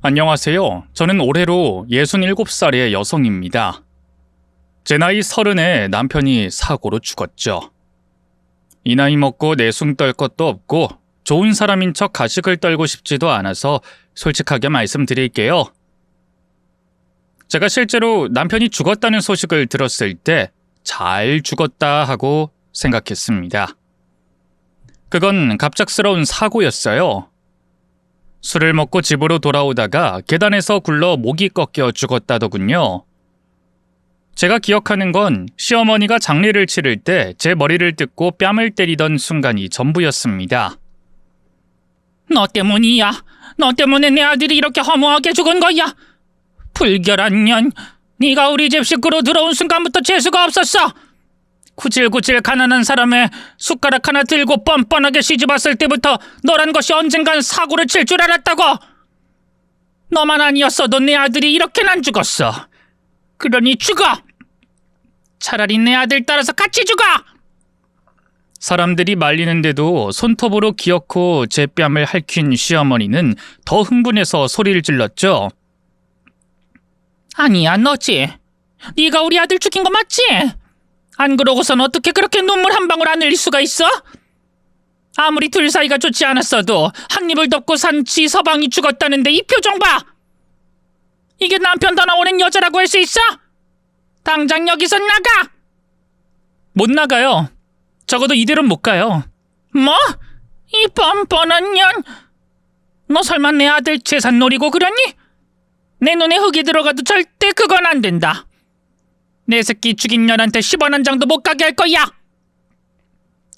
안녕하세요. 저는 올해로 67살의 여성입니다. 제 나이 30에 남편이 사고로 죽었죠. 이 나이 먹고 내숭 떨 것도 없고 좋은 사람인 척 가식을 떨고 싶지도 않아서 솔직하게 말씀드릴게요. 제가 실제로 남편이 죽었다는 소식을 들었을 때 잘 죽었다 하고 생각했습니다. 그건 갑작스러운 사고였어요. 술을 먹고 집으로 돌아오다가 계단에서 굴러 목이 꺾여 죽었다더군요. 제가 기억하는 건 시어머니가 장례를 치를 때 제 머리를 뜯고 뺨을 때리던 순간이 전부였습니다. 너 때문이야. 너 때문에 내 아들이 이렇게 허무하게 죽은 거야. 불결한 년. 네가 우리 집 식구로 들어온 순간부터 재수가 없었어. 구질구질 가난한 사람의 숟가락 하나 들고 뻔뻔하게 시집왔을 때부터 너란 것이 언젠간 사고를 칠 줄 알았다고. 너만 아니었어도 내 아들이 이렇게는 안 죽었어. 그러니 죽어. 차라리 내 아들 따라서 같이 죽어. 사람들이 말리는데도 손톱으로 기어코 제 뺨을 핥힌 시어머니는 더 흥분해서 소리를 질렀죠. 아니야, 너지. 네가 우리 아들 죽인 거 맞지? 안 그러고선 어떻게 그렇게 눈물 한 방울 안 흘릴 수가 있어? 아무리 둘 사이가 좋지 않았어도 한 입을 덮고 산 지 서방이 죽었다는데 이 표정 봐. 이게 남편 더 나오는 여자라고 할 수 있어? 당장 여기서 나가. 못 나가요. 적어도 이대로는 못 가요. 뭐? 이 뻔뻔한 년. 너 설마 내 아들 재산 노리고 그러니? 내 눈에 흙이 들어가도 절대 그건 안 된다. 내 새끼 죽인 년한테 10원 한 장도 못 가게 할 거야.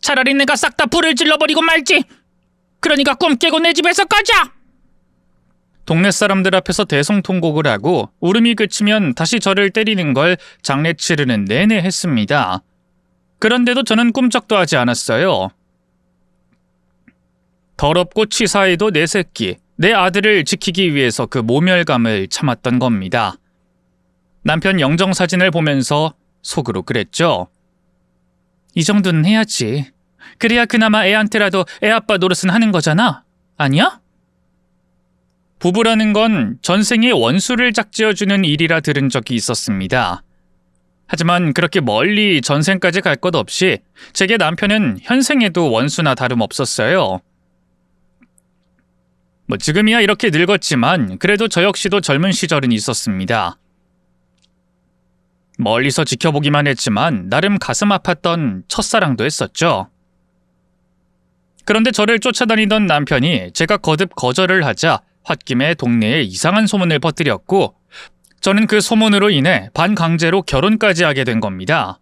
차라리 내가 싹 다 불을 질러버리고 말지. 그러니까 꿈 깨고 내 집에서 꺼져. 동네 사람들 앞에서 대성통곡을 하고 울음이 그치면 다시 저를 때리는 걸 장례 치르는 내내 했습니다. 그런데도 저는 꿈쩍도 하지 않았어요. 더럽고 치사해도 내 새끼, 내 아들을 지키기 위해서 그 모멸감을 참았던 겁니다. 남편 영정사진을 보면서 속으로 그랬죠. 이 정도는 해야지. 그래야 그나마 애한테라도 애아빠 노릇은 하는 거잖아. 아니야? 부부라는 건 전생에 원수를 짝지어주는 일이라 들은 적이 있었습니다. 하지만 그렇게 멀리 전생까지 갈 것 없이 제게 남편은 현생에도 원수나 다름없었어요. 지금이야 이렇게 늙었지만 그래도 저 역시도 젊은 시절은 있었습니다. 멀리서 지켜보기만 했지만 나름 가슴 아팠던 첫사랑도 했었죠. 그런데 저를 쫓아다니던 남편이 제가 거듭 거절을 하자 홧김에 동네에 이상한 소문을 퍼뜨렸고 저는 그 소문으로 인해 반강제로 결혼까지 하게 된 겁니다.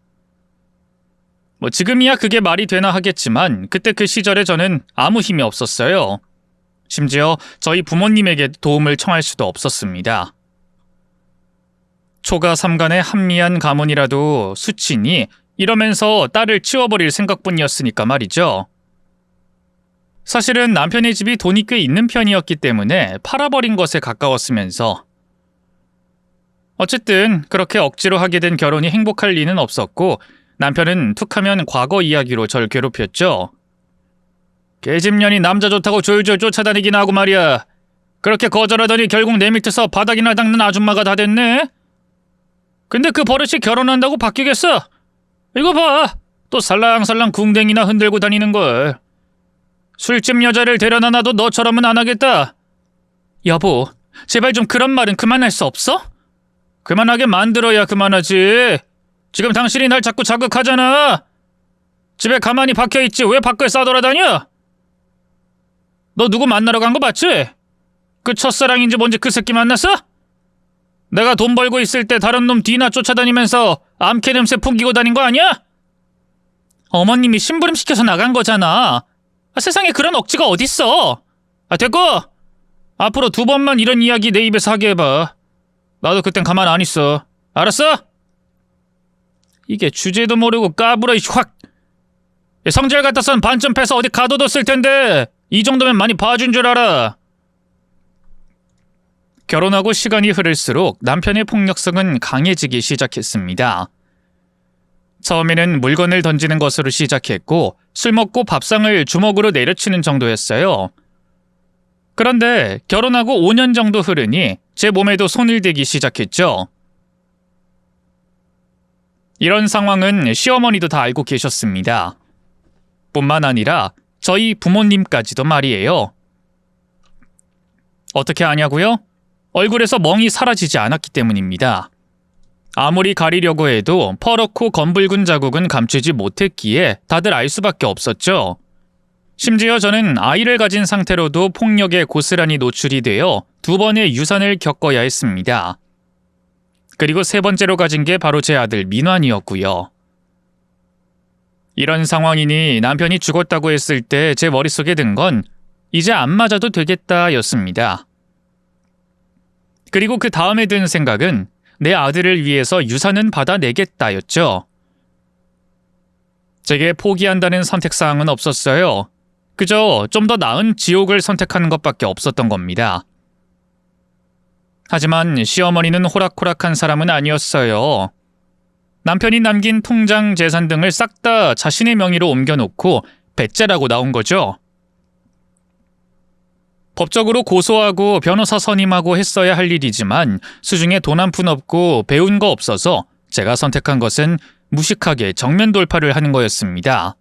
지금이야 그게 말이 되나 하겠지만 그때 그 시절에 저는 아무 힘이 없었어요. 심지어 저희 부모님에게 도움을 청할 수도 없었습니다. 초가 삼간의 한미한 가문이라도 수치니 이러면서 딸을 치워버릴 생각뿐이었으니까 말이죠. 사실은 남편의 집이 돈이 꽤 있는 편이었기 때문에 팔아버린 것에 가까웠으면서 어쨌든 그렇게 억지로 하게 된 결혼이 행복할 리는 없었고 남편은 툭하면 과거 이야기로 절 괴롭혔죠. 계집년이 남자 좋다고 졸졸 쫓아다니긴 하고 말이야. 그렇게 거절하더니 결국 내 밑에서 바닥이나 닦는 아줌마가 다 됐네. 근데 그 버릇이 결혼한다고 바뀌겠어? 이거 봐. 또 살랑살랑 궁뎅이나 흔들고 다니는걸. 술집 여자를 데려다 놔도 너처럼은 안 하겠다. 여보, 제발 좀 그런 말은 그만할 수 없어? 그만하게 만들어야 그만하지. 지금 당신이 날 자꾸 자극하잖아. 집에 가만히 박혀있지 왜 밖을 싸돌아다녀? 너 누구 만나러 간 거 맞지? 그 첫사랑인지 뭔지 그 새끼 만났어? 내가 돈 벌고 있을 때 다른 놈 뒤나 쫓아다니면서 암캐 냄새 풍기고 다닌 거 아니야? 어머님이 심부름시켜서 나간 거잖아. 세상에 그런 억지가 어딨어. 됐고! 앞으로 2번만 이런 이야기 내 입에서 하게 해봐. 나도 그땐 가만 안 있어. 알았어? 이게 주제도 모르고 까불어 확! 성질 같아선 반쯤 패서 어디 가둬뒀을 텐데 이 정도면 많이 봐준 줄 알아. 결혼하고 시간이 흐를수록 남편의 폭력성은 강해지기 시작했습니다. 처음에는 물건을 던지는 것으로 시작했고 술 먹고 밥상을 주먹으로 내려치는 정도였어요. 그런데 결혼하고 5년 정도 흐르니 제 몸에도 손을 대기 시작했죠. 이런 상황은 시어머니도 다 알고 계셨습니다. 뿐만 아니라 저희 부모님까지도 말이에요. 어떻게 아냐고요? 얼굴에서 멍이 사라지지 않았기 때문입니다. 아무리 가리려고 해도 퍼렇고 검붉은 자국은 감추지 못했기에 다들 알 수밖에 없었죠. 심지어 저는 아이를 가진 상태로도 폭력에 고스란히 노출이 되어 2번의 유산을 겪어야 했습니다. 그리고 3번째로 가진 게 바로 제 아들 민환이었고요. 이런 상황이니 남편이 죽었다고 했을 때 제 머릿속에 든 건 이제 안 맞아도 되겠다였습니다. 그리고 그 다음에 든 생각은 내 아들을 위해서 유산은 받아내겠다였죠. 제게 포기한다는 선택사항은 없었어요. 그저 좀 더 나은 지옥을 선택하는 것밖에 없었던 겁니다. 하지만 시어머니는 호락호락한 사람은 아니었어요. 남편이 남긴 통장, 재산 등을 싹 다 자신의 명의로 옮겨놓고 배째라고 나온 거죠. 법적으로 고소하고 변호사 선임하고 했어야 할 일이지만 수중에 돈 한 푼 없고 배운 거 없어서 제가 선택한 것은 무식하게 정면 돌파를 하는 거였습니다.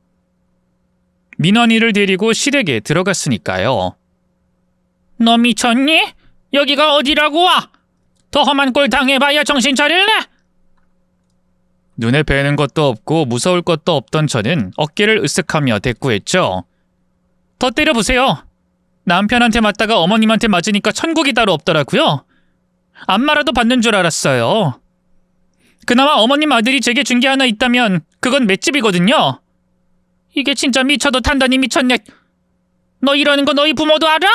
민원이를 데리고 시댁에 들어갔으니까요. 너 미쳤니? 여기가 어디라고 와? 더 험한 꼴 당해봐야 정신 차릴래? 눈에 뵈는 것도 없고 무서울 것도 없던 저는 어깨를 으쓱하며 대꾸했죠. 더 때려보세요. 남편한테 맞다가 어머님한테 맞으니까 천국이 따로 없더라고요. 안마라도 받는 줄 알았어요. 그나마 어머님 아들이 제게 준 게 하나 있다면 그건 맷집이거든요. 이게 진짜 미쳐도 단단히 미쳤네. 너 이러는 거 너희 부모도 알아?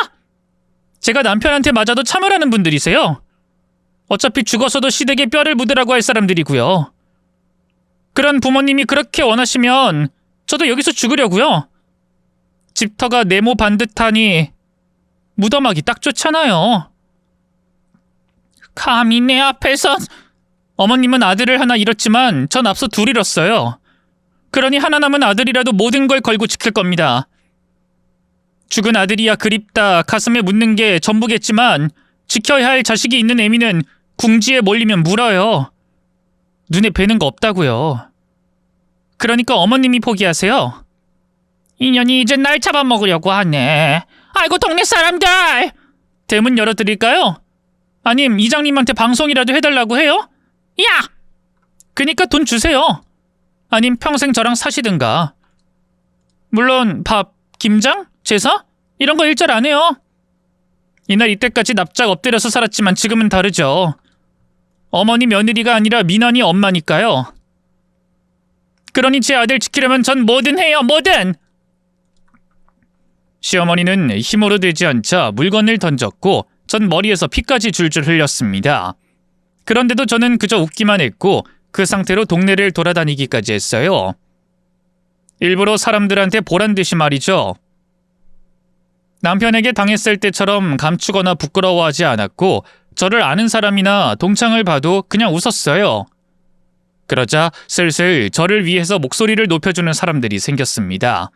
제가 남편한테 맞아도 참으라는 분들이세요. 어차피 죽어서도 시댁에 뼈를 묻으라고 할 사람들이고요. 그런 부모님이 그렇게 원하시면 저도 여기서 죽으려고요. 집터가 네모 반듯하니 무덤하기 딱 좋잖아요. 감히 내 앞에서... 어머님은 아들을 하나 잃었지만 전 앞서 2 잃었어요. 그러니 하나 남은 아들이라도 모든 걸 걸고 지킬 겁니다. 죽은 아들이야 그립다 가슴에 묻는 게 전부겠지만 지켜야 할 자식이 있는 애미는 궁지에 몰리면 물어요. 눈에 뵈는 거 없다고요. 그러니까 어머님이 포기하세요. 인연이 이제 날 잡아먹으려고 하네. 아이고 동네 사람들! 대문 열어드릴까요? 아님 이장님한테 방송이라도 해달라고 해요? 야! 그니까 돈 주세요. 아님 평생 저랑 사시든가. 물론 밥, 김장, 제사? 이런 거 일절 안 해요. 이날 이때까지 납작 엎드려서 살았지만 지금은 다르죠. 어머니 며느리가 아니라 민원이 엄마니까요. 그러니 제 아들 지키려면 전 뭐든 해요, 뭐든! 시어머니는 힘으로 되지 않자 물건을 던졌고 전 머리에서 피까지 줄줄 흘렸습니다. 그런데도 저는 그저 웃기만 했고 그 상태로 동네를 돌아다니기까지 했어요. 일부러 사람들한테 보란듯이 말이죠. 남편에게 당했을 때처럼 감추거나 부끄러워하지 않았고 저를 아는 사람이나 동창을 봐도 그냥 웃었어요. 그러자 슬슬 저를 위해서 목소리를 높여주는 사람들이 생겼습니다.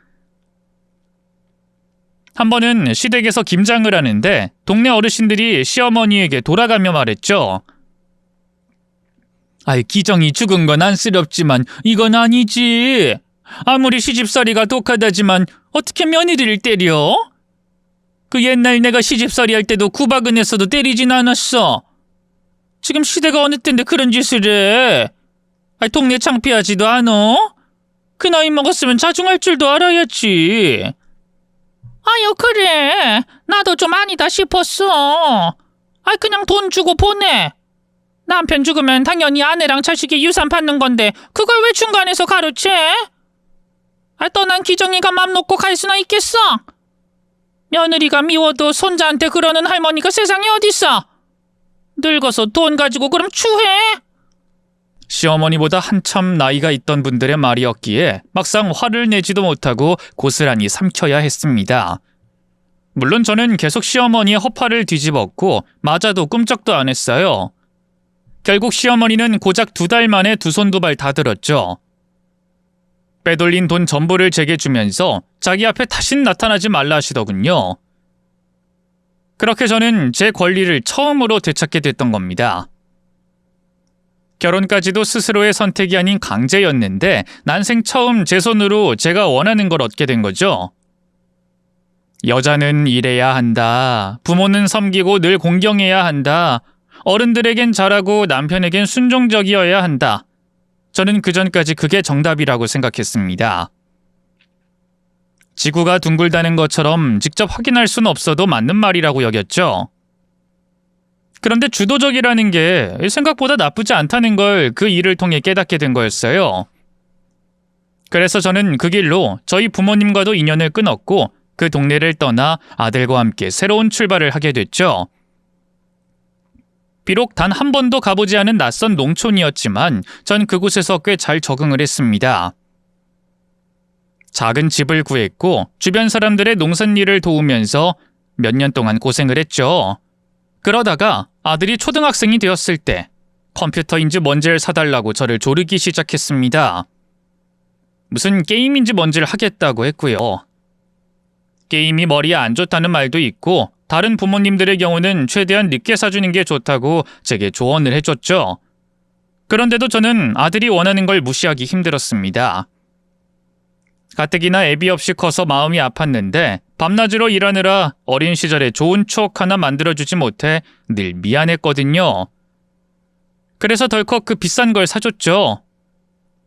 한 번은 시댁에서 김장을 하는데 동네 어르신들이 시어머니에게 돌아가며 말했죠. 아이, 기정이 죽은 건 안쓰럽지만 이건 아니지. 아무리 시집살이가 독하다지만 어떻게 며느리를 때려? 그 옛날 내가 시집살이 할 때도 구박은 했어도 때리진 않았어. 지금 시대가 어느 때인데 그런 짓을 해. 아이, 동네 창피하지도 않어? 그 나이 먹었으면 자중할 줄도 알아야지. 아유 그래. 나도 좀 아니다 싶었어. 아이 그냥 돈 주고 보내. 남편 죽으면 당연히 아내랑 자식이 유산 받는 건데 그걸 왜 중간에서 가로채? 아, 떠난 기정이가 맘 놓고 갈 수나 있겠어? 며느리가 미워도 손자한테 그러는 할머니가 세상에 어딨어? 늙어서 돈 가지고 그럼 추해? 시어머니보다 한참 나이가 있던 분들의 말이었기에 막상 화를 내지도 못하고 고스란히 삼켜야 했습니다. 물론 저는 계속 시어머니의 허파를 뒤집었고 맞아도 꿈쩍도 안 했어요. 결국 시어머니는 고작 2달 만에 2 손 2발 다 들었죠. 빼돌린 돈 전부를 제게 주면서 자기 앞에 다신 나타나지 말라 하시더군요. 그렇게 저는 제 권리를 처음으로 되찾게 됐던 겁니다. 결혼까지도 스스로의 선택이 아닌 강제였는데 난생 처음 제 손으로 제가 원하는 걸 얻게 된 거죠. 여자는 일해야 한다. 부모는 섬기고 늘 공경해야 한다. 어른들에겐 잘하고 남편에겐 순종적이어야 한다. 저는 그전까지 그게 정답이라고 생각했습니다. 지구가 둥글다는 것처럼 직접 확인할 순 없어도 맞는 말이라고 여겼죠. 그런데 주도적이라는 게 생각보다 나쁘지 않다는 걸 그 일을 통해 깨닫게 된 거였어요. 그래서 저는 그 길로 저희 부모님과도 인연을 끊었고 그 동네를 떠나 아들과 함께 새로운 출발을 하게 됐죠. 비록 단 한 번도 가보지 않은 낯선 농촌이었지만 전 그곳에서 꽤 잘 적응을 했습니다. 작은 집을 구했고 주변 사람들의 농산일을 도우면서 몇 년 동안 고생을 했죠. 그러다가 아들이 초등학생이 되었을 때 컴퓨터인지 뭔지를 사달라고 저를 조르기 시작했습니다. 무슨 게임인지 뭔지를 하겠다고 했고요. 게임이 머리에 안 좋다는 말도 있고 다른 부모님들의 경우는 최대한 늦게 사주는 게 좋다고 제게 조언을 해줬죠. 그런데도 저는 아들이 원하는 걸 무시하기 힘들었습니다. 가뜩이나 애비 없이 커서 마음이 아팠는데 밤낮으로 일하느라 어린 시절에 좋은 추억 하나 만들어주지 못해 늘 미안했거든요. 그래서 덜컥 그 비싼 걸 사줬죠.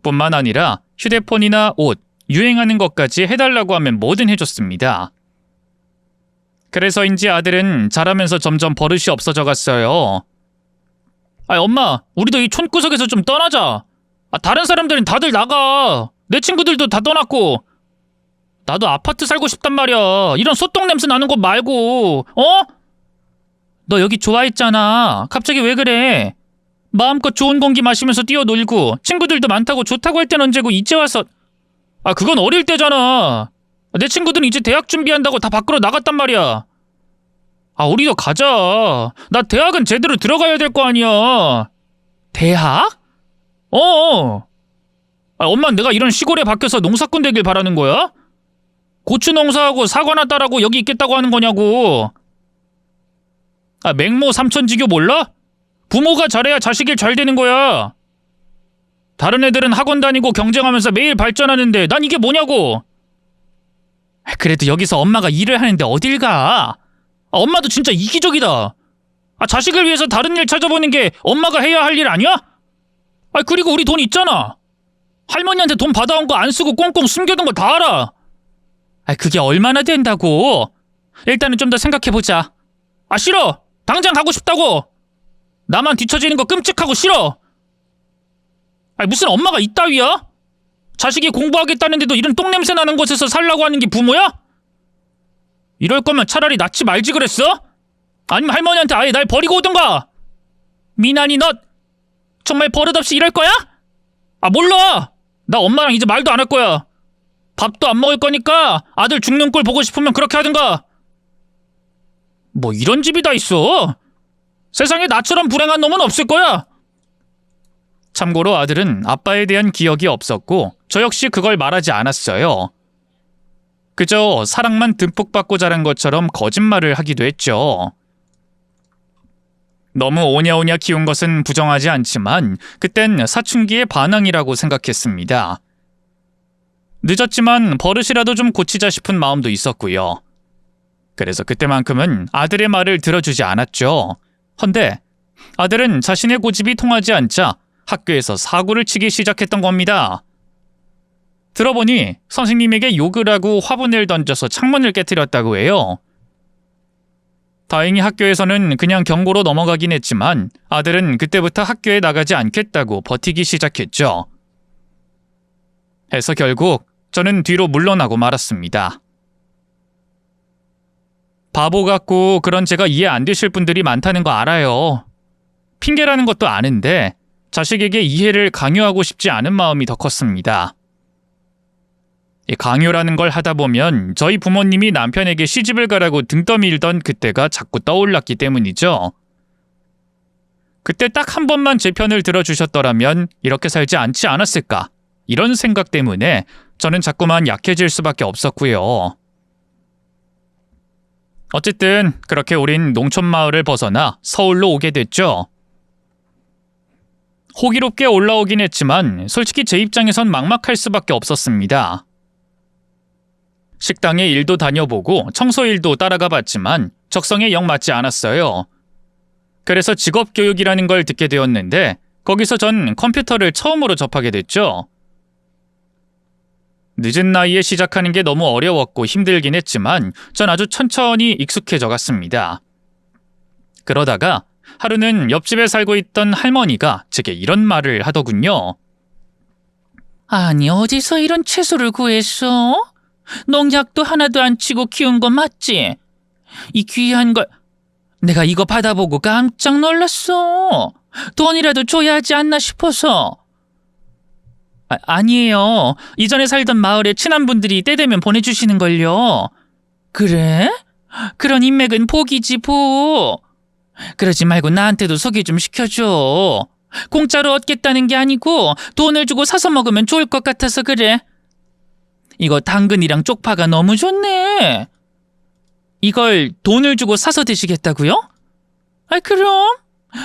뿐만 아니라 휴대폰이나 옷, 유행하는 것까지 해달라고 하면 뭐든 해줬습니다. 그래서인지 아들은 자라면서 점점 버릇이 없어져 갔어요. 엄마, 우리도 이 촌구석에서 좀 떠나자. 다른 사람들은 다들 나가. 내 친구들도 다 떠났고. 나도 아파트 살고 싶단 말이야. 이런 소똥 냄새 나는 곳 말고. 너 여기 좋아했잖아. 갑자기 왜 그래? 마음껏 좋은 공기 마시면서 뛰어놀고 친구들도 많다고 좋다고 할 땐 언제고 이제 와서. 그건 어릴 때잖아. 내 친구들은 이제 대학 준비한다고 다 밖으로 나갔단 말이야. 우리도 가자. 나 대학은 제대로 들어가야 될 거 아니야. 대학? 엄마는 내가 이런 시골에 박혀서 농사꾼 되길 바라는 거야? 고추 농사하고 사과나 따라고 여기 있겠다고 하는 거냐고. 맹모 삼천지교 몰라? 부모가 잘해야 자식이 잘 되는 거야. 다른 애들은 학원 다니고 경쟁하면서 매일 발전하는데 난 이게 뭐냐고. 그래도 여기서 엄마가 일을 하는데 어딜 가? 엄마도 진짜 이기적이다. 자식을 위해서 다른 일 찾아보는 게 엄마가 해야 할 일 아니야? 그리고 우리 돈 있잖아. 할머니한테 돈 받아온 거 안 쓰고 꽁꽁 숨겨둔 거 다 알아. 그게 얼마나 된다고? 일단은 좀 더 생각해보자. 싫어. 당장 가고 싶다고. 나만 뒤처지는 거 끔찍하고 싫어. 무슨 엄마가 이따위야? 자식이 공부하겠다는데도 이런 똥냄새 나는 곳에서 살라고 하는 게 부모야? 이럴 거면 차라리 낳지 말지 그랬어? 아니면 할머니한테 아예 날 버리고 오던가. 미나니 너 정말 버릇없이 이럴 거야? 몰라. 나 엄마랑 이제 말도 안 할 거야. 밥도 안 먹을 거니까 아들 죽는 꼴 보고 싶으면 그렇게 하든가. 뭐 이런 집이 다 있어. 세상에 나처럼 불행한 놈은 없을 거야. 참고로 아들은 아빠에 대한 기억이 없었고 저 역시 그걸 말하지 않았어요. 그저 사랑만 듬뿍 받고 자란 것처럼 거짓말을 하기도 했죠. 너무 오냐오냐 키운 것은 부정하지 않지만 그땐 사춘기의 반항이라고 생각했습니다. 늦었지만 버릇이라도 좀 고치자 싶은 마음도 있었고요. 그래서 그때만큼은 아들의 말을 들어주지 않았죠. 헌데 아들은 자신의 고집이 통하지 않자 학교에서 사고를 치기 시작했던 겁니다. 들어보니 선생님에게 욕을 하고 화분을 던져서 창문을 깨뜨렸다고 해요. 다행히 학교에서는 그냥 경고로 넘어가긴 했지만 아들은 그때부터 학교에 나가지 않겠다고 버티기 시작했죠. 해서 결국 저는 뒤로 물러나고 말았습니다. 바보 같고 그런 제가 이해 안 되실 분들이 많다는 거 알아요. 핑계라는 것도 아는데 자식에게 이해를 강요하고 싶지 않은 마음이 더 컸습니다. 이 강요라는 걸 하다 보면 저희 부모님이 남편에게 시집을 가라고 등 떠밀던 그때가 자꾸 떠올랐기 때문이죠. 그때 딱 한 번만 제 편을 들어주셨더라면 이렇게 살지 않지 않았을까, 이런 생각 때문에 저는 자꾸만 약해질 수밖에 없었고요. 어쨌든 그렇게 우린 농촌 마을을 벗어나 서울로 오게 됐죠. 호기롭게 올라오긴 했지만 솔직히 제 입장에선 막막할 수밖에 없었습니다. 식당에 일도 다녀보고 청소 일도 따라가 봤지만 적성에 영 맞지 않았어요. 그래서 직업교육이라는 걸 듣게 되었는데 거기서 전 컴퓨터를 처음으로 접하게 됐죠. 늦은 나이에 시작하는 게 너무 어려웠고 힘들긴 했지만 전 아주 천천히 익숙해져 갔습니다. 그러다가 하루는 옆집에 살고 있던 할머니가 제게 이런 말을 하더군요. 아니, 어디서 이런 채소를 구했어? 농약도 하나도 안 치고 키운 거 맞지? 이 귀한 걸 내가 이거 받아보고 깜짝 놀랐어. 돈이라도 줘야 하지 않나 싶어서. 아니에요. 이전에 살던 마을에 친한 분들이 때 되면 보내주시는걸요. 그래? 그런 인맥은 복이지 복. 그러지 말고 나한테도 소개 좀 시켜줘. 공짜로 얻겠다는 게 아니고 돈을 주고 사서 먹으면 좋을 것 같아서 그래. 이거 당근이랑 쪽파가 너무 좋네. 이걸 돈을 주고 사서 드시겠다고요? 그럼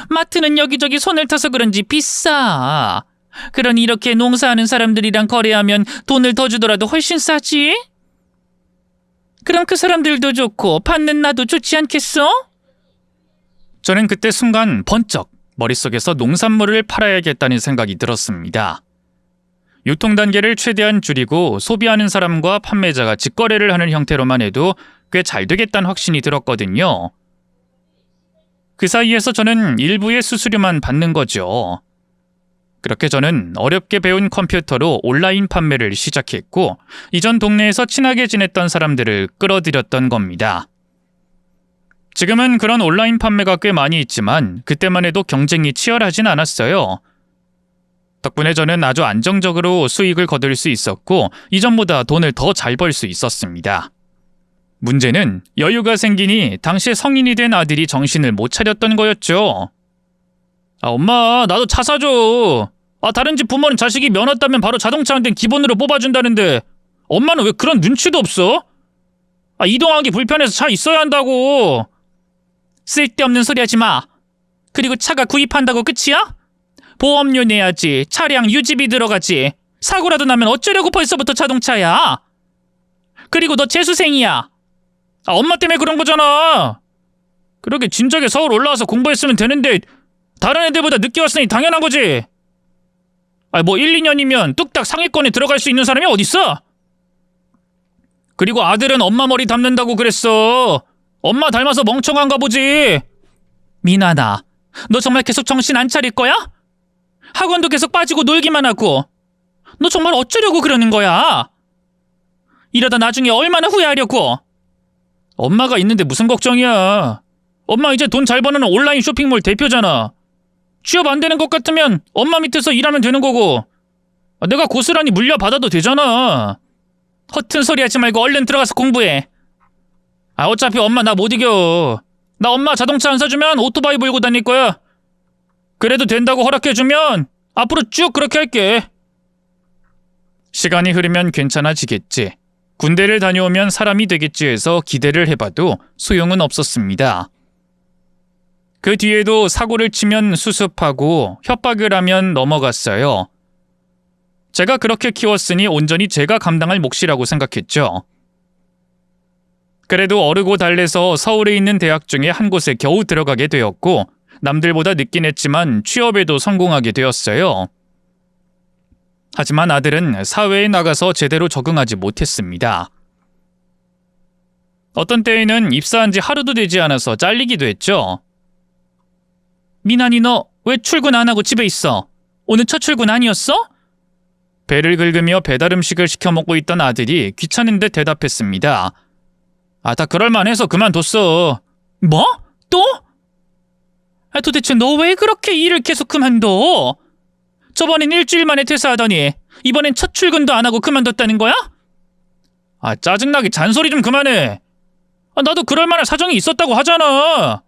마트는 여기저기 손을 타서 그런지 비싸. 그러니 이렇게 농사하는 사람들이랑 거래하면 돈을 더 주더라도 훨씬 싸지. 그럼 그 사람들도 좋고 받는 나도 좋지 않겠어? 저는 그때 순간 번쩍 머릿속에서 농산물을 팔아야겠다는 생각이 들었습니다. 유통 단계를 최대한 줄이고 소비하는 사람과 판매자가 직거래를 하는 형태로만 해도 꽤 잘 되겠다는 확신이 들었거든요. 그 사이에서 저는 일부의 수수료만 받는 거죠. 그렇게 저는 어렵게 배운 컴퓨터로 온라인 판매를 시작했고 이전 동네에서 친하게 지냈던 사람들을 끌어들였던 겁니다. 지금은 그런 온라인 판매가 꽤 많이 있지만 그때만 해도 경쟁이 치열하진 않았어요. 덕분에 저는 아주 안정적으로 수익을 거둘 수 있었고 이전보다 돈을 더 잘 벌 수 있었습니다. 문제는 여유가 생기니 당시 성인이 된 아들이 정신을 못 차렸던 거였죠. 엄마, 나도 차 사줘. 다른 집 부모는 자식이 면허 따면 바로 자동차 한 대 기본으로 뽑아준다는데 엄마는 왜 그런 눈치도 없어? 이동하기 불편해서 차 있어야 한다고. 쓸데없는 소리 하지 마. 그리고 차가 구입한다고 끝이야? 보험료 내야지. 차량 유지비 들어가지. 사고라도 나면 어쩌려고 벌써부터 자동차야. 그리고 너 재수생이야. 엄마 때문에 그런 거잖아. 그러게 진작에 서울 올라와서 공부했으면 되는데 다른 애들보다 늦게 왔으니 당연한 거지. 뭐 1, 2년이면 뚝딱 상위권에 들어갈 수 있는 사람이 어딨어? 그리고 아들은 엄마 머리 닮는다고 그랬어. 엄마 닮아서 멍청한가 보지. 미나나, 너 정말 계속 정신 안 차릴 거야? 학원도 계속 빠지고 놀기만 하고. 너 정말 어쩌려고 그러는 거야? 이러다 나중에 얼마나 후회하려고. 엄마가 있는데 무슨 걱정이야. 엄마 이제 돈 잘 버는 온라인 쇼핑몰 대표잖아. 취업 안 되는 것 같으면 엄마 밑에서 일하면 되는 거고 내가 고스란히 물려받아도 되잖아. 허튼 소리 하지 말고 얼른 들어가서 공부해. 어차피 엄마 나 못 이겨. 나 엄마 자동차 안 사주면 오토바이 몰고 다닐 거야. 그래도 된다고 허락해주면 앞으로 쭉 그렇게 할게. 시간이 흐르면 괜찮아지겠지. 군대를 다녀오면 사람이 되겠지 해서 기대를 해봐도 소용은 없었습니다. 그 뒤에도 사고를 치면 수습하고 협박을 하면 넘어갔어요. 제가 그렇게 키웠으니 온전히 제가 감당할 몫이라고 생각했죠. 그래도 어르고 달래서 서울에 있는 대학 중에 한 곳에 겨우 들어가게 되었고 남들보다 늦긴 했지만 취업에도 성공하게 되었어요. 하지만 아들은 사회에 나가서 제대로 적응하지 못했습니다. 어떤 때에는 입사한 지 하루도 되지 않아서 잘리기도 했죠. 미나니, 너 왜 출근 안 하고 집에 있어? 오늘 첫 출근 아니었어? 배를 긁으며 배달 음식을 시켜 먹고 있던 아들이 귀찮은데 대답했습니다. 다 그럴만해서 그만뒀어. 뭐? 또? 도대체 너 왜 그렇게 일을 계속 그만둬? 저번엔 일주일 만에 퇴사하더니 이번엔 첫 출근도 안 하고 그만뒀다는 거야? 짜증나게 잔소리 좀 그만해. 나도 그럴만한 사정이 있었다고 하잖아.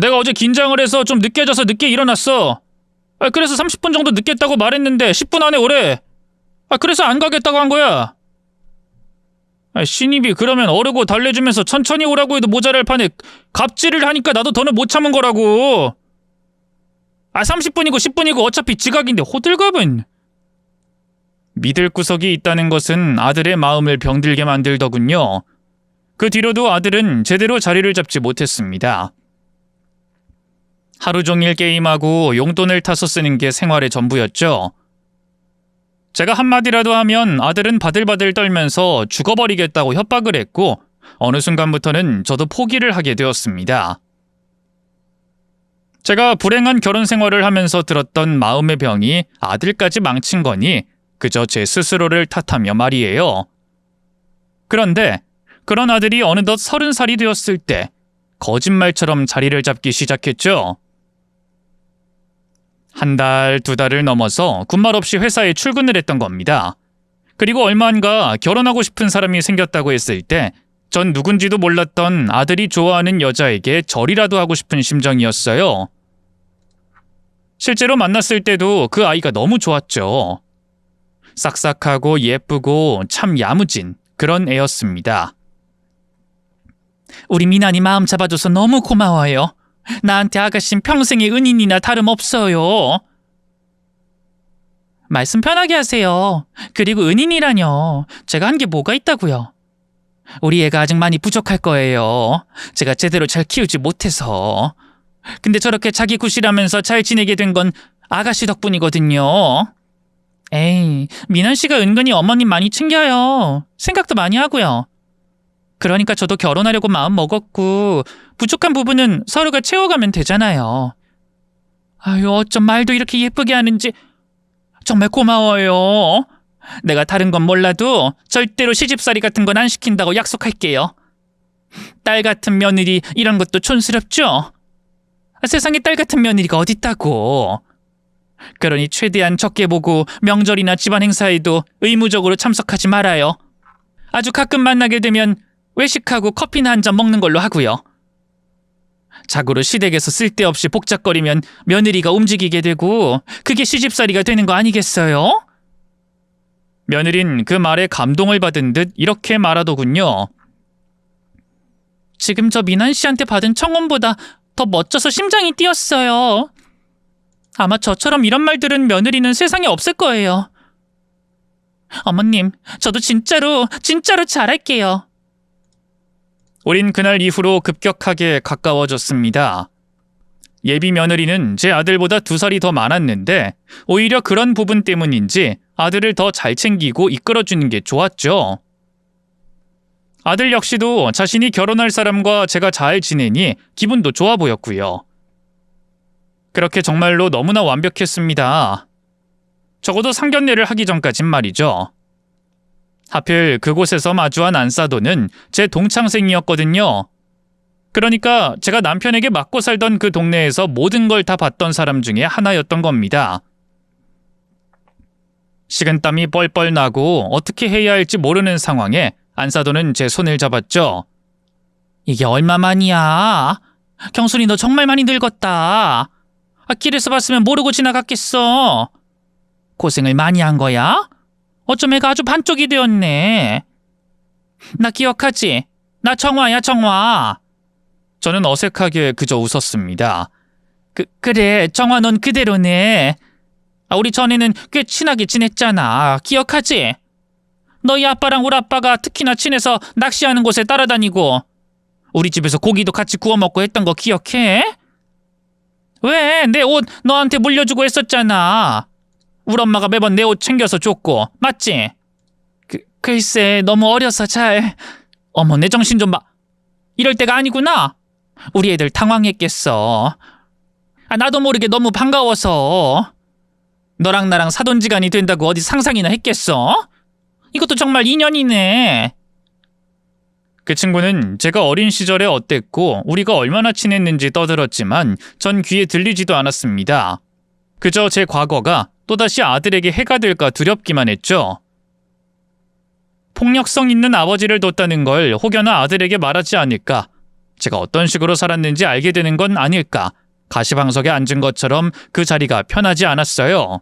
내가 어제 긴장을 해서 좀 늦게 자서 늦게 일어났어. 그래서 30분 정도 늦겠다고 말했는데 10분 안에 오래. 그래서 안 가겠다고 한 거야. 신입이 그러면 어르고 달래주면서 천천히 오라고 해도 모자랄 판에 갑질을 하니까 나도 더는 못 참은 거라고. 30분이고 10분이고 어차피 지각인데 호들갑은. 믿을 구석이 있다는 것은 아들의 마음을 병들게 만들더군요. 그 뒤로도 아들은 제대로 자리를 잡지 못했습니다. 하루 종일 게임하고 용돈을 타서 쓰는 게 생활의 전부였죠. 제가 한마디라도 하면 아들은 바들바들 떨면서 죽어버리겠다고 협박을 했고 어느 순간부터는 저도 포기를 하게 되었습니다. 제가 불행한 결혼 생활을 하면서 들었던 마음의 병이 아들까지 망친 거니 그저 제 스스로를 탓하며 말이에요. 그런데 그런 아들이 어느덧 30살이 되었을 때 거짓말처럼 자리를 잡기 시작했죠. 한 달, 두 달을 넘어서 군말 없이 회사에 출근을 했던 겁니다. 그리고 얼마 안가 결혼하고 싶은 사람이 생겼다고 했을 때 전 누군지도 몰랐던 아들이 좋아하는 여자에게 절이라도 하고 싶은 심정이었어요. 실제로 만났을 때도 그 아이가 너무 좋았죠. 싹싹하고 예쁘고 참 야무진 그런 애였습니다. 우리 미나니 마음 잡아줘서 너무 고마워요. 나한테 아가씨는 평생의 은인이나 다름없어요. 말씀 편하게 하세요. 그리고 은인이라뇨. 제가 한 게 뭐가 있다고요. 우리 애가 아직 많이 부족할 거예요. 제가 제대로 잘 키우지 못해서. 근데 저렇게 자기 구실하면서 잘 지내게 된 건 아가씨 덕분이거든요. 에이, 민환 씨가 은근히 어머님 많이 챙겨요. 생각도 많이 하고요. 그러니까 저도 결혼하려고 마음 먹었고 부족한 부분은 서로가 채워가면 되잖아요. 아유, 어쩜 말도 이렇게 예쁘게 하는지 정말 고마워요. 내가 다른 건 몰라도 절대로 시집살이 같은 건 안 시킨다고 약속할게요. 딸 같은 며느리 이런 것도 촌스럽죠? 세상에 딸 같은 며느리가 어딨다고. 그러니 최대한 적게 보고 명절이나 집안 행사에도 의무적으로 참석하지 말아요. 아주 가끔 만나게 되면 외식하고 커피나 한 잔 먹는 걸로 하고요. 자고로 시댁에서 쓸데없이 복잡거리면 며느리가 움직이게 되고 그게 시집살이가 되는 거 아니겠어요? 며느린 그 말에 감동을 받은 듯 이렇게 말하더군요. 지금 저 민환 씨한테 받은 청혼보다 더 멋져서 심장이 뛰었어요. 아마 저처럼 이런 말 들은 며느리는 세상에 없을 거예요. 어머님, 저도 진짜로 잘할게요. 우린 그날 이후로 급격하게 가까워졌습니다. 예비 며느리는 제 아들보다 2살이 더 많았는데 오히려 그런 부분 때문인지 아들을 더 잘 챙기고 이끌어주는 게 좋았죠. 아들 역시도 자신이 결혼할 사람과 제가 잘 지내니 기분도 좋아 보였고요. 그렇게 정말로 너무나 완벽했습니다. 적어도 상견례를 하기 전까진 말이죠. 하필 그곳에서 마주한 안사도는 제 동창생이었거든요. 그러니까 제가 남편에게 맞고 살던 그 동네에서 모든 걸 다 봤던 사람 중에 하나였던 겁니다. 식은땀이 뻘뻘 나고 어떻게 해야 할지 모르는 상황에 안사도는 제 손을 잡았죠. 이게 얼마만이야? 경순이 너 정말 많이 늙었다. 길에서 봤으면 모르고 지나갔겠어. 고생을 많이 한 거야? 어쩜 애가 아주 반쪽이 되었네. 나 기억하지? 나 정화야, 정화. 저는 어색하게 그저 웃었습니다. 그래, 정화 넌 그대로네. 우리 전에는 꽤 친하게 지냈잖아. 기억하지? 너희 아빠랑 우리 아빠가 특히나 친해서 낚시하는 곳에 따라다니고 우리 집에서 고기도 같이 구워 먹고 했던 거 기억해? 왜? 내 옷 너한테 물려주고 했었잖아. 우리 엄마가 매번 내 옷 챙겨서 줬고, 맞지? 글쎄, 너무 어려서 잘... 어머, 내 정신 좀 봐. 이럴 때가 아니구나. 우리 애들 당황했겠어. 나도 모르게 너무 반가워서. 너랑 나랑 사돈지간이 된다고 어디 상상이나 했겠어? 이것도 정말 인연이네. 그 친구는 제가 어린 시절에 어땠고 우리가 얼마나 친했는지 떠들었지만 전 귀에 들리지도 않았습니다. 그저 제 과거가 또다시 아들에게 해가 될까 두렵기만 했죠. 폭력성 있는 아버지를 뒀다는 걸 혹여나 아들에게 말하지 않을까, 제가 어떤 식으로 살았는지 알게 되는 건 아닐까, 가시방석에 앉은 것처럼 그 자리가 편하지 않았어요.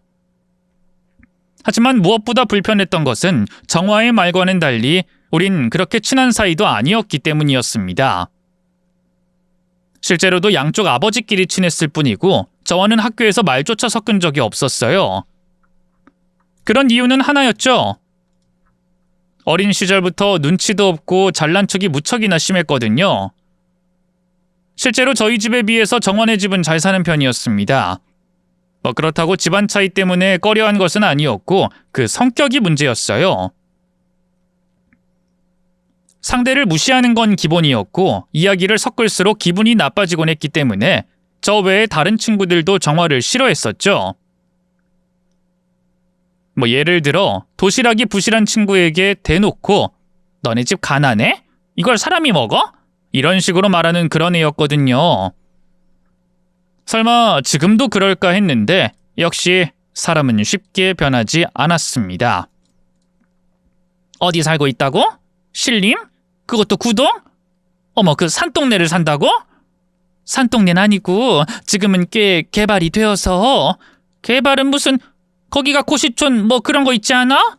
하지만 무엇보다 불편했던 것은 정화의 말과는 달리 우린 그렇게 친한 사이도 아니었기 때문이었습니다. 실제로도 양쪽 아버지끼리 친했을 뿐이고 저와는 학교에서 말조차 섞은 적이 없었어요. 그런 이유는 하나였죠. 어린 시절부터 눈치도 없고 잘난 척이 무척이나 심했거든요. 실제로 저희 집에 비해서 정원의 집은 잘 사는 편이었습니다. 뭐 그렇다고 집안 차이 때문에 꺼려한 것은 아니었고 그 성격이 문제였어요. 상대를 무시하는 건 기본이었고 이야기를 섞을수록 기분이 나빠지곤 했기 때문에 저 외에 다른 친구들도 정화를 싫어했었죠. 뭐 예를 들어 도시락이 부실한 친구에게 대놓고 너네 집 가난해? 이걸 사람이 먹어? 이런 식으로 말하는 그런 애였거든요. 설마 지금도 그럴까 했는데 역시 사람은 쉽게 변하지 않았습니다. 어디 살고 있다고? 신림? 그것도 구동? 어머, 그 산동네를 산다고? 산동네는 아니고 지금은 꽤 개발이 되어서. 개발은 무슨 거기가 고시촌 뭐 그런 거 있지 않아?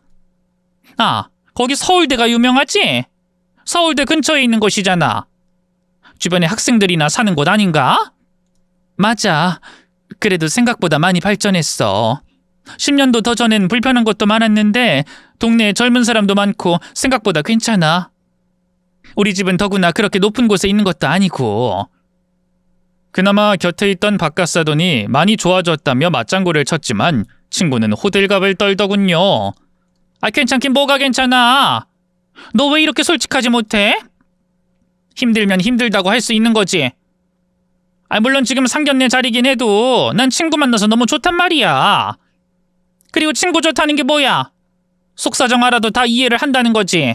아, 거기 서울대가 유명하지? 서울대 근처에 있는 곳이잖아. 주변에 학생들이나 사는 곳 아닌가? 맞아. 그래도 생각보다 많이 발전했어. 10년도 더 전엔 불편한 것도 많았는데 동네에 젊은 사람도 많고 생각보다 괜찮아. 우리 집은 더구나 그렇게 높은 곳에 있는 것도 아니고. 그나마 곁에 있던 바깥사돈이 많이 좋아졌다며 맞장구를 쳤지만 친구는 호들갑을 떨더군요. 아, 괜찮긴 뭐가 괜찮아. 너 왜 이렇게 솔직하지 못해? 힘들면 힘들다고 할 수 있는 거지. 아, 물론 지금 상견례 자리긴 해도 난 친구 만나서 너무 좋단 말이야. 그리고 친구 좋다는 게 뭐야? 속사정 알아도 다 이해를 한다는 거지.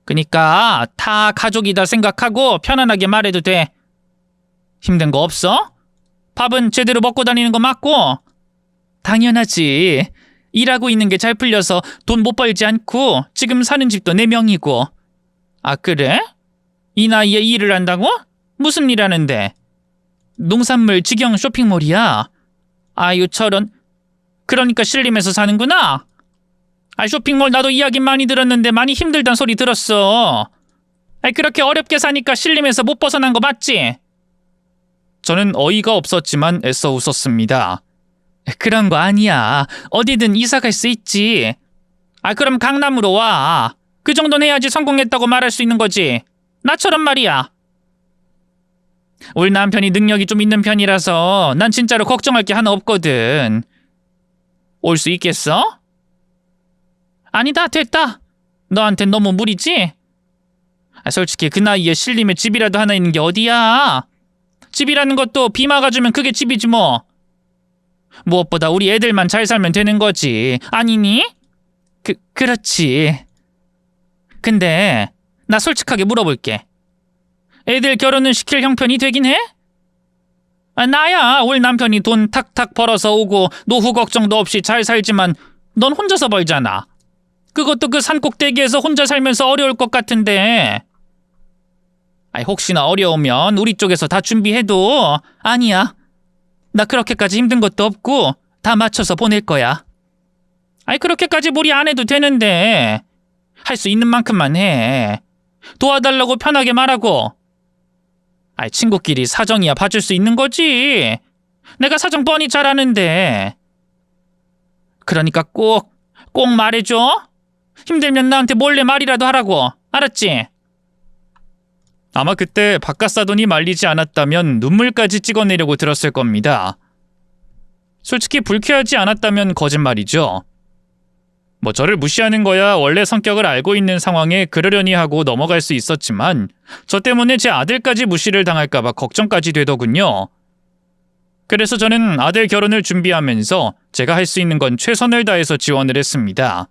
그니까 다 가족이다 생각하고 편안하게 말해도 돼. 힘든 거 없어? 밥은 제대로 먹고 다니는 거 맞고? 당연하지. 일하고 있는 게 잘 풀려서 돈 못 벌지 않고 지금 사는 집도 4명이고. 아, 그래? 이 나이에 일을 한다고? 무슨 일 하는데? 농산물 직영 쇼핑몰이야. 아유, 저런. 그러니까 신림에서 사는구나. 아, 쇼핑몰 나도 이야기 많이 들었는데 많이 힘들단 소리 들었어. 아, 그렇게 어렵게 사니까 신림에서 못 벗어난 거 맞지? 저는 어이가 없었지만 애써 웃었습니다. 그런 거 아니야. 어디든 이사 갈 수 있지. 아, 그럼 강남으로 와. 그 정도는 해야지 성공했다고 말할 수 있는 거지. 나처럼 말이야. 우리 남편이 능력이 좀 있는 편이라서 난 진짜로 걱정할 게 하나 없거든. 올 수 있겠어? 아니다, 됐다. 너한텐 너무 무리지? 아, 솔직히 그 나이에 신림에 집이라도 하나 있는 게 어디야? 집이라는 것도 비 막아주면 그게 집이지 뭐. 무엇보다 우리 애들만 잘 살면 되는 거지. 아니니? 그렇지. 근데 나 솔직하게 물어볼게. 애들 결혼은 시킬 형편이 되긴 해? 아, 나야 올 남편이 돈 탁탁 벌어서 오고 노후 걱정도 없이 잘 살지만 넌 혼자서 벌잖아. 그것도 그 산꼭대기에서 혼자 살면서 어려울 것 같은데. 아이, 혹시나 어려우면 우리 쪽에서 다 준비해도. 아니야. 나 그렇게까지 힘든 것도 없고 다 맞춰서 보낼 거야. 아이, 그렇게까지 무리 안 해도 되는데. 할 수 있는 만큼만 해. 도와달라고 편하게 말하고. 아이, 친구끼리 사정이야 봐줄 수 있는 거지. 내가 사정 뻔히 잘 아는데. 그러니까 꼭 말해줘. 힘들면 나한테 몰래 말이라도 하라고. 알았지? 아마 그때 바깥사돈이 말리지 않았다면 눈물까지 찍어내려고 들었을 겁니다. 솔직히 불쾌하지 않았다면 거짓말이죠. 뭐 저를 무시하는 거야 원래 성격을 알고 있는 상황에 그러려니 하고 넘어갈 수 있었지만 저 때문에 제 아들까지 무시를 당할까봐 걱정까지 되더군요. 그래서 저는 아들 결혼을 준비하면서 제가 할 수 있는 건 최선을 다해서 지원을 했습니다.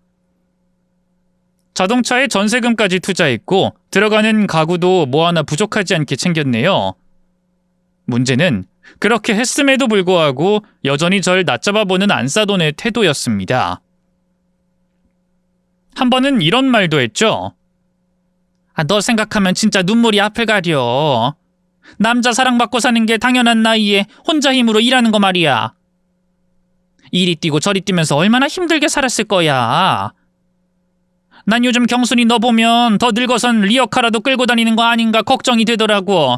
자동차에 전세금까지 투자했고 들어가는 가구도 뭐 하나 부족하지 않게 챙겼네요. 문제는 그렇게 했음에도 불구하고 여전히 절 낮잡아보는 안사돈의 태도였습니다. 한 번은 이런 말도 했죠. 아, 너 생각하면 진짜 눈물이 앞을 가려. 남자 사랑받고 사는 게 당연한 나이에 혼자 힘으로 일하는 거 말이야. 이리 뛰고 저리 뛰면서 얼마나 힘들게 살았을 거야. 난 요즘 경순이 너 보면 더 늙어선 리어카라도 끌고 다니는 거 아닌가 걱정이 되더라고.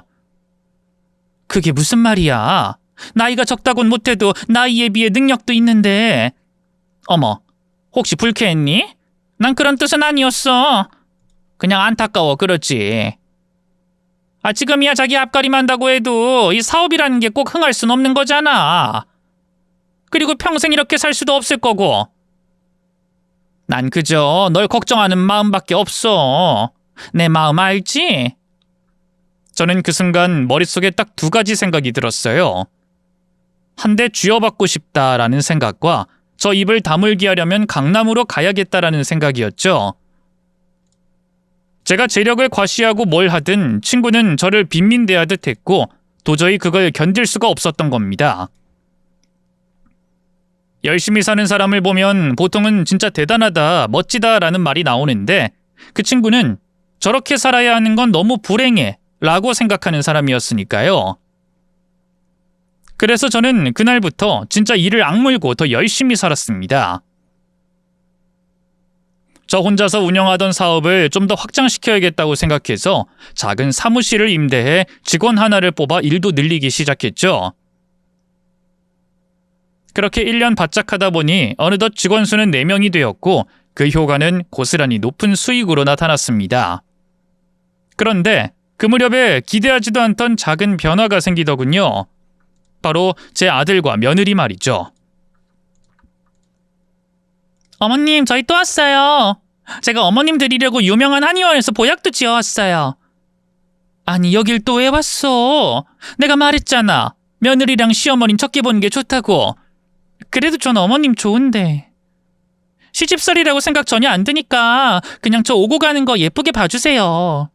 그게 무슨 말이야? 나이가 적다곤 못해도 나이에 비해 능력도 있는데. 어머, 혹시 불쾌했니? 난 그런 뜻은 아니었어. 그냥 안타까워 그렇지. 지금이야 자기 앞가림한다고 해도 이 사업이라는 게 꼭 흥할 순 없는 거잖아. 그리고 평생 이렇게 살 수도 없을 거고. 난 그저 널 걱정하는 마음밖에 없어. 내 마음 알지? 저는 그 순간 머릿속에 딱 두 가지 생각이 들었어요. 한 대 쥐어받고 싶다라는 생각과 저 입을 다물게 하려면 강남으로 가야겠다라는 생각이었죠. 제가 재력을 과시하고 뭘 하든 친구는 저를 빈민대하듯 했고 도저히 그걸 견딜 수가 없었던 겁니다. 열심히 사는 사람을 보면 보통은 진짜 대단하다, 멋지다라는 말이 나오는데 그 친구는 저렇게 살아야 하는 건 너무 불행해 라고 생각하는 사람이었으니까요. 그래서 저는 그날부터 진짜 이를 악물고 더 열심히 살았습니다. 저 혼자서 운영하던 사업을 좀 더 확장시켜야겠다고 생각해서 작은 사무실을 임대해 직원 하나를 뽑아 일도 늘리기 시작했죠. 그렇게 1년 바짝 하다 보니 어느덧 직원 수는 4명이 되었고 그 효과는 고스란히 높은 수익으로 나타났습니다. 그런데 그 무렵에 기대하지도 않던 작은 변화가 생기더군요. 바로 제 아들과 며느리 말이죠. 어머님, 저희 또 왔어요. 제가 어머님 드리려고 유명한 한의원에서 보약도 지어왔어요. 아니, 여길 또 왜 왔어? 내가 말했잖아. 며느리랑 시어머님 적게 보는 게 좋다고. 그래도 전 어머님 좋은데. 시집살이라고 생각 전혀 안 드니까 그냥 저 오고 가는 거 예쁘게 봐주세요.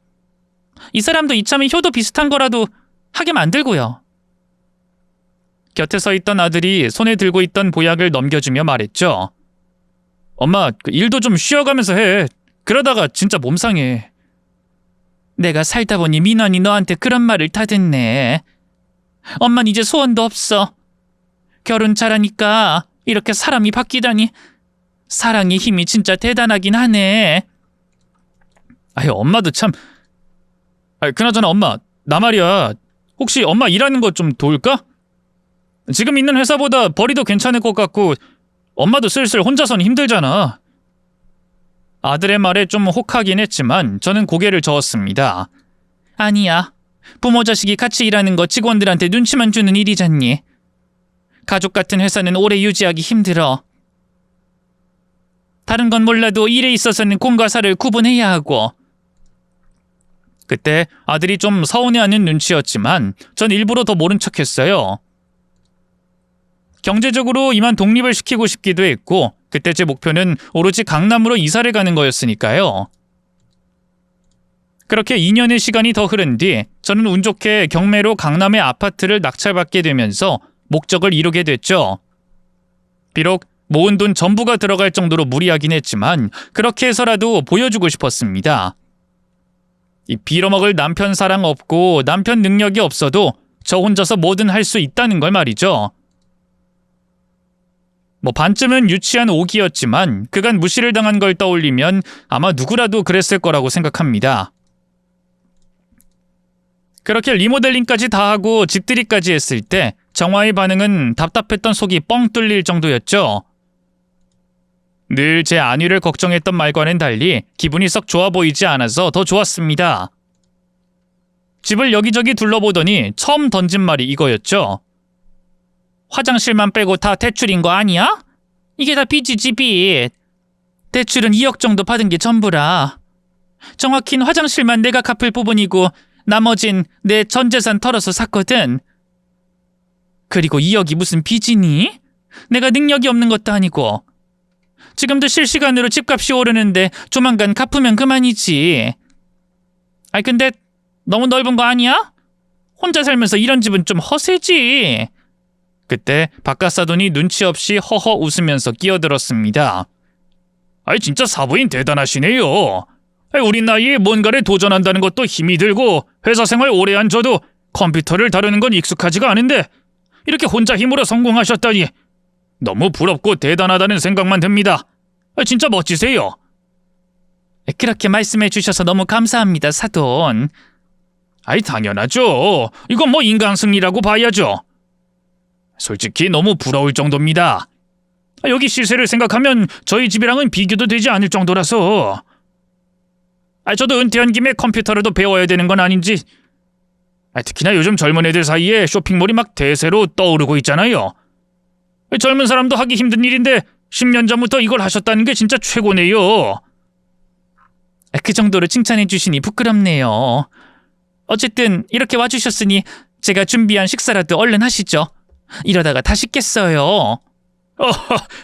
이 사람도 이참에 효도 비슷한 거라도 하게 만들고요. 곁에 서 있던 아들이 손에 들고 있던 보약을 넘겨주며 말했죠. 엄마, 일도 좀 쉬어가면서 해. 그러다가 진짜 몸 상해. 내가 살다 보니 민원이 너한테 그런 말을 다 듣네. 엄만 이제 소원도 없어. 결혼 잘하니까 이렇게 사람이 바뀌다니. 사랑의 힘이 진짜 대단하긴 하네. 아유, 엄마도 참. 그나저나 엄마, 나 말이야. 혹시 엄마 일하는 거 좀 도울까? 지금 있는 회사보다 벌이도 괜찮을 것 같고 엄마도 슬슬 혼자서는 힘들잖아. 아들의 말에 좀 혹하긴 했지만 저는 고개를 저었습니다. 아니야. 부모 자식이 같이 일하는 거 직원들한테 눈치만 주는 일이잖니. 가족 같은 회사는 오래 유지하기 힘들어. 다른 건 몰라도 일에 있어서는 공과 사를 구분해야 하고. 그때 아들이 좀 서운해하는 눈치였지만 전 일부러 더 모른 척했어요. 경제적으로 이만 독립을 시키고 싶기도 했고 그때 제 목표는 오로지 강남으로 이사를 가는 거였으니까요. 그렇게 2년의 시간이 더 흐른 뒤 저는 운 좋게 경매로 강남의 아파트를 낙찰받게 되면서 목적을 이루게 됐죠. 비록 모은 돈 전부가 들어갈 정도로 무리하긴 했지만 그렇게 해서라도 보여주고 싶었습니다. 이 빌어먹을 남편 사랑 없고 남편 능력이 없어도 저 혼자서 뭐든 할 수 있다는 걸 말이죠. 반쯤은 유치한 오기였지만 그간 무시를 당한 걸 떠올리면 아마 누구라도 그랬을 거라고 생각합니다. 그렇게 리모델링까지 다 하고 집들이까지 했을 때 정화의 반응은 답답했던 속이 뻥 뚫릴 정도였죠. 늘 제 안위를 걱정했던 말과는 달리 기분이 썩 좋아 보이지 않아서 더 좋았습니다. 집을 여기저기 둘러보더니 처음 던진 말이 이거였죠. 화장실만 빼고 다 대출인 거 아니야? 이게 다 빚이지 빚. 대출은 2억 정도 받은 게 전부라. 정확히는 화장실만 내가 갚을 부분이고 나머진 내 전 재산 털어서 샀거든. 그리고 2억이 무슨 빚이니? 내가 능력이 없는 것도 아니고. 지금도 실시간으로 집값이 오르는데 조만간 갚으면 그만이지. 근데 너무 넓은 거 아니야? 혼자 살면서 이런 집은 좀 허세지. 그때 바깥사돈이 눈치 없이 허허 웃으면서 끼어들었습니다. 진짜 사부인 대단하시네요. 우리 나이에 뭔가를 도전한다는 것도 힘이 들고 회사 생활 오래 한 저도 컴퓨터를 다루는 건 익숙하지가 않은데 이렇게 혼자 힘으로 성공하셨다니 너무 부럽고 대단하다는 생각만 듭니다. 진짜 멋지세요. 그렇게 말씀해 주셔서 너무 감사합니다, 사돈. 아이, 당연하죠. 이건 뭐 인간 승리라고 봐야죠. 솔직히 너무 부러울 정도입니다. 여기 시세를 생각하면 저희 집이랑은 비교도 되지 않을 정도라서. 저도 은퇴한 김에 컴퓨터라도 배워야 되는 건 아닌지. 특히나 요즘 젊은 애들 사이에 쇼핑몰이 막 대세로 떠오르고 있잖아요. 젊은 사람도 하기 힘든 일인데 10년 전부터 이걸 하셨다는 게 진짜 최고네요. 그 정도로 칭찬해 주시니 부끄럽네요. 어쨌든 이렇게 와주셨으니 제가 준비한 식사라도 얼른 하시죠. 이러다가 다 식겠어요.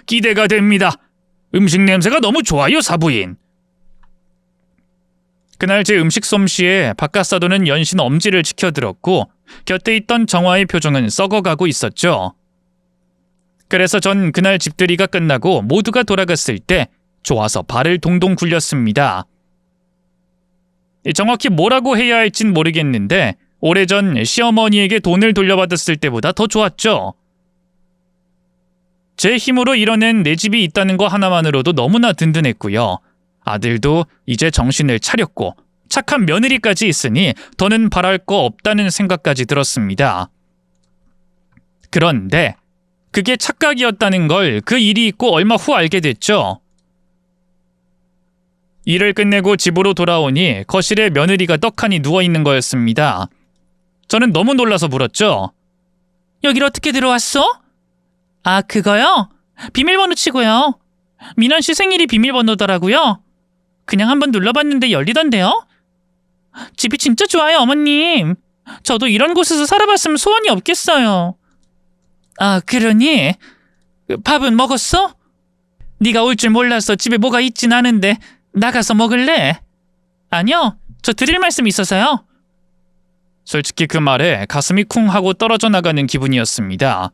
기대가 됩니다. 음식 냄새가 너무 좋아요, 사부인. 그날 제 음식 솜씨에 바깥사도는 연신 엄지를 치켜들었고 곁에 있던 정화의 표정은 썩어가고 있었죠. 그래서 전 그날 집들이가 끝나고 모두가 돌아갔을 때 좋아서 발을 동동 굴렸습니다. 정확히 뭐라고 해야 할진 모르겠는데 오래전 시어머니에게 돈을 돌려받았을 때보다 더 좋았죠. 제 힘으로 이뤄낸 내 집이 있다는 거 하나만으로도 너무나 든든했고요. 아들도 이제 정신을 차렸고 착한 며느리까지 있으니 더는 바랄 거 없다는 생각까지 들었습니다. 그런데 그게 착각이었다는 걸 그 일이 있고 얼마 후 알게 됐죠. 일을 끝내고 집으로 돌아오니 거실에 며느리가 떡하니 누워있는 거였습니다. 저는 너무 놀라서 물었죠. 여길 어떻게 들어왔어? 아, 그거요? 비밀번호 치고요. 민원 씨 생일이 비밀번호더라고요. 그냥 한번 눌러봤는데 열리던데요? 집이 진짜 좋아요, 어머님. 저도 이런 곳에서 살아봤으면 소원이 없겠어요. 아, 그러니? 밥은 먹었어? 네가 올 줄 몰라서 집에 뭐가 있진 않은데 나가서 먹을래? 아니요, 저 드릴 말씀이 있어서요. 솔직히 그 말에 가슴이 쿵 하고 떨어져 나가는 기분이었습니다.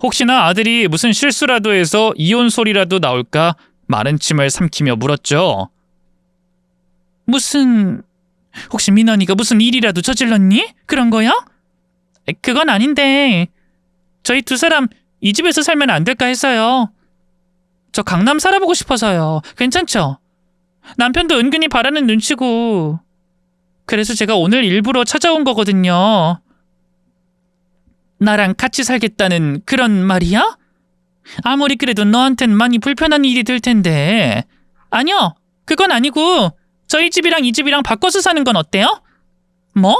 혹시나 아들이 무슨 실수라도 해서 이혼 소리라도 나올까 마른 침을 삼키며 물었죠. 혹시 민원이가 무슨 일이라도 저질렀니? 그런 거야? 그건 아닌데 저희 두 사람 이 집에서 살면 안 될까 해서요. 저 강남 살아보고 싶어서요. 괜찮죠? 남편도 은근히 바라는 눈치고. 그래서 제가 오늘 일부러 찾아온 거거든요. 나랑 같이 살겠다는 그런 말이야? 아무리 그래도 너한텐 많이 불편한 일이 될 텐데. 아니요, 그건 아니고 저희 집이랑 이 집이랑 바꿔서 사는 건 어때요? 뭐?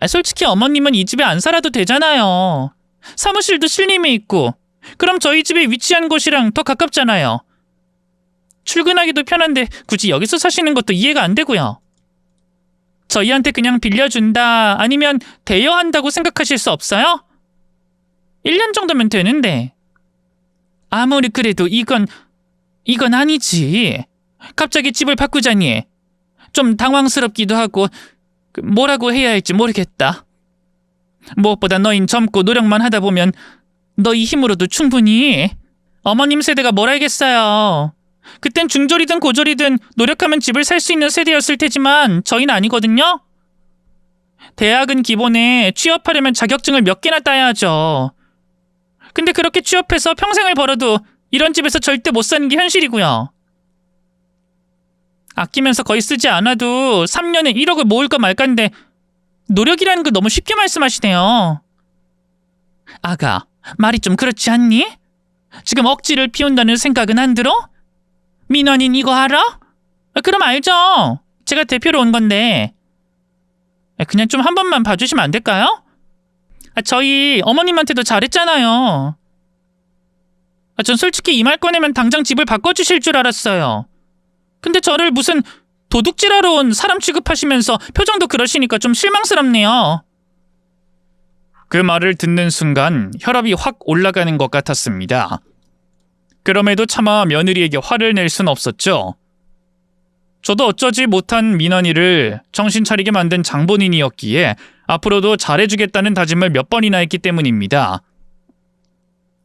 솔직히 어머님은 이 집에 안 살아도 되잖아요. 사무실도 신림에 있고 그럼 저희 집에 위치한 곳이랑 더 가깝잖아요. 출근하기도 편한데 굳이 여기서 사시는 것도 이해가 안 되고요. 저희한테 그냥 빌려준다 아니면 대여한다고 생각하실 수 없어요? 1년 정도면 되는데. 아무리 그래도 이건 아니지. 갑자기 집을 바꾸자니 좀 당황스럽기도 하고 뭐라고 해야 할지 모르겠다. 무엇보다 너흰 젊고 노력만 하다 보면 너희 힘으로도 충분히. 어머님 세대가 뭘 알겠어요. 그땐 중졸이든 고졸이든 노력하면 집을 살 수 있는 세대였을 테지만 저희는 아니거든요. 대학은 기본에 취업하려면 자격증을 몇 개나 따야 하죠. 근데 그렇게 취업해서 평생을 벌어도 이런 집에서 절대 못 사는 게 현실이고요. 아끼면서 거의 쓰지 않아도 3년에 1억을 모을까 말까인데 노력이라는 걸 너무 쉽게 말씀하시네요. 아가, 말이 좀 그렇지 않니? 지금 억지를 피운다는 생각은 안 들어? 민원인 이거 알아? 그럼 알죠. 제가 대표로 온 건데. 그냥 좀 한 번만 봐주시면 안 될까요? 저희 어머님한테도 잘했잖아요. 전 솔직히 이 말 꺼내면 당장 집을 바꿔주실 줄 알았어요. 근데 저를 무슨 도둑질하러 온 사람 취급하시면서 표정도 그러시니까 좀 실망스럽네요. 그 말을 듣는 순간 혈압이 확 올라가는 것 같았습니다. 그럼에도 차마 며느리에게 화를 낼 순 없었죠. 저도 어쩌지 못한 민원이를 정신 차리게 만든 장본인이었기에 앞으로도 잘해주겠다는 다짐을 몇 번이나 했기 때문입니다.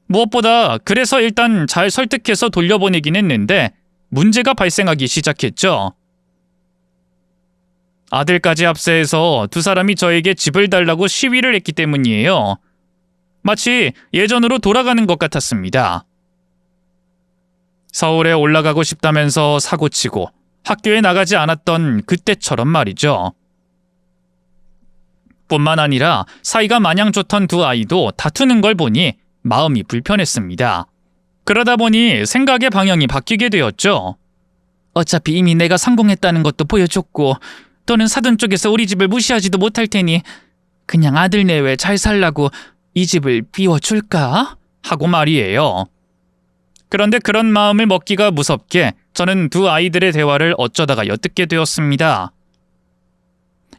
무엇보다 그래서 일단 잘 설득해서 돌려보내긴 했는데 문제가 발생하기 시작했죠. 아들까지 합세해서 두 사람이 저에게 집을 달라고 시위를 했기 때문이에요. 마치 예전으로 돌아가는 것 같았습니다. 서울에 올라가고 싶다면서 사고치고 학교에 나가지 않았던 그때처럼 말이죠. 뿐만 아니라 사이가 마냥 좋던 두 아이도 다투는 걸 보니 마음이 불편했습니다. 그러다 보니 생각의 방향이 바뀌게 되었죠. 어차피 이미 내가 성공했다는 것도 보여줬고 또는 사돈 쪽에서 우리 집을 무시하지도 못할 테니 그냥 아들 내외 잘 살라고 이 집을 비워줄까? 하고 말이에요. 그런데 그런 마음을 먹기가 무섭게 저는 두 아이들의 대화를 어쩌다가 엿듣게 되었습니다.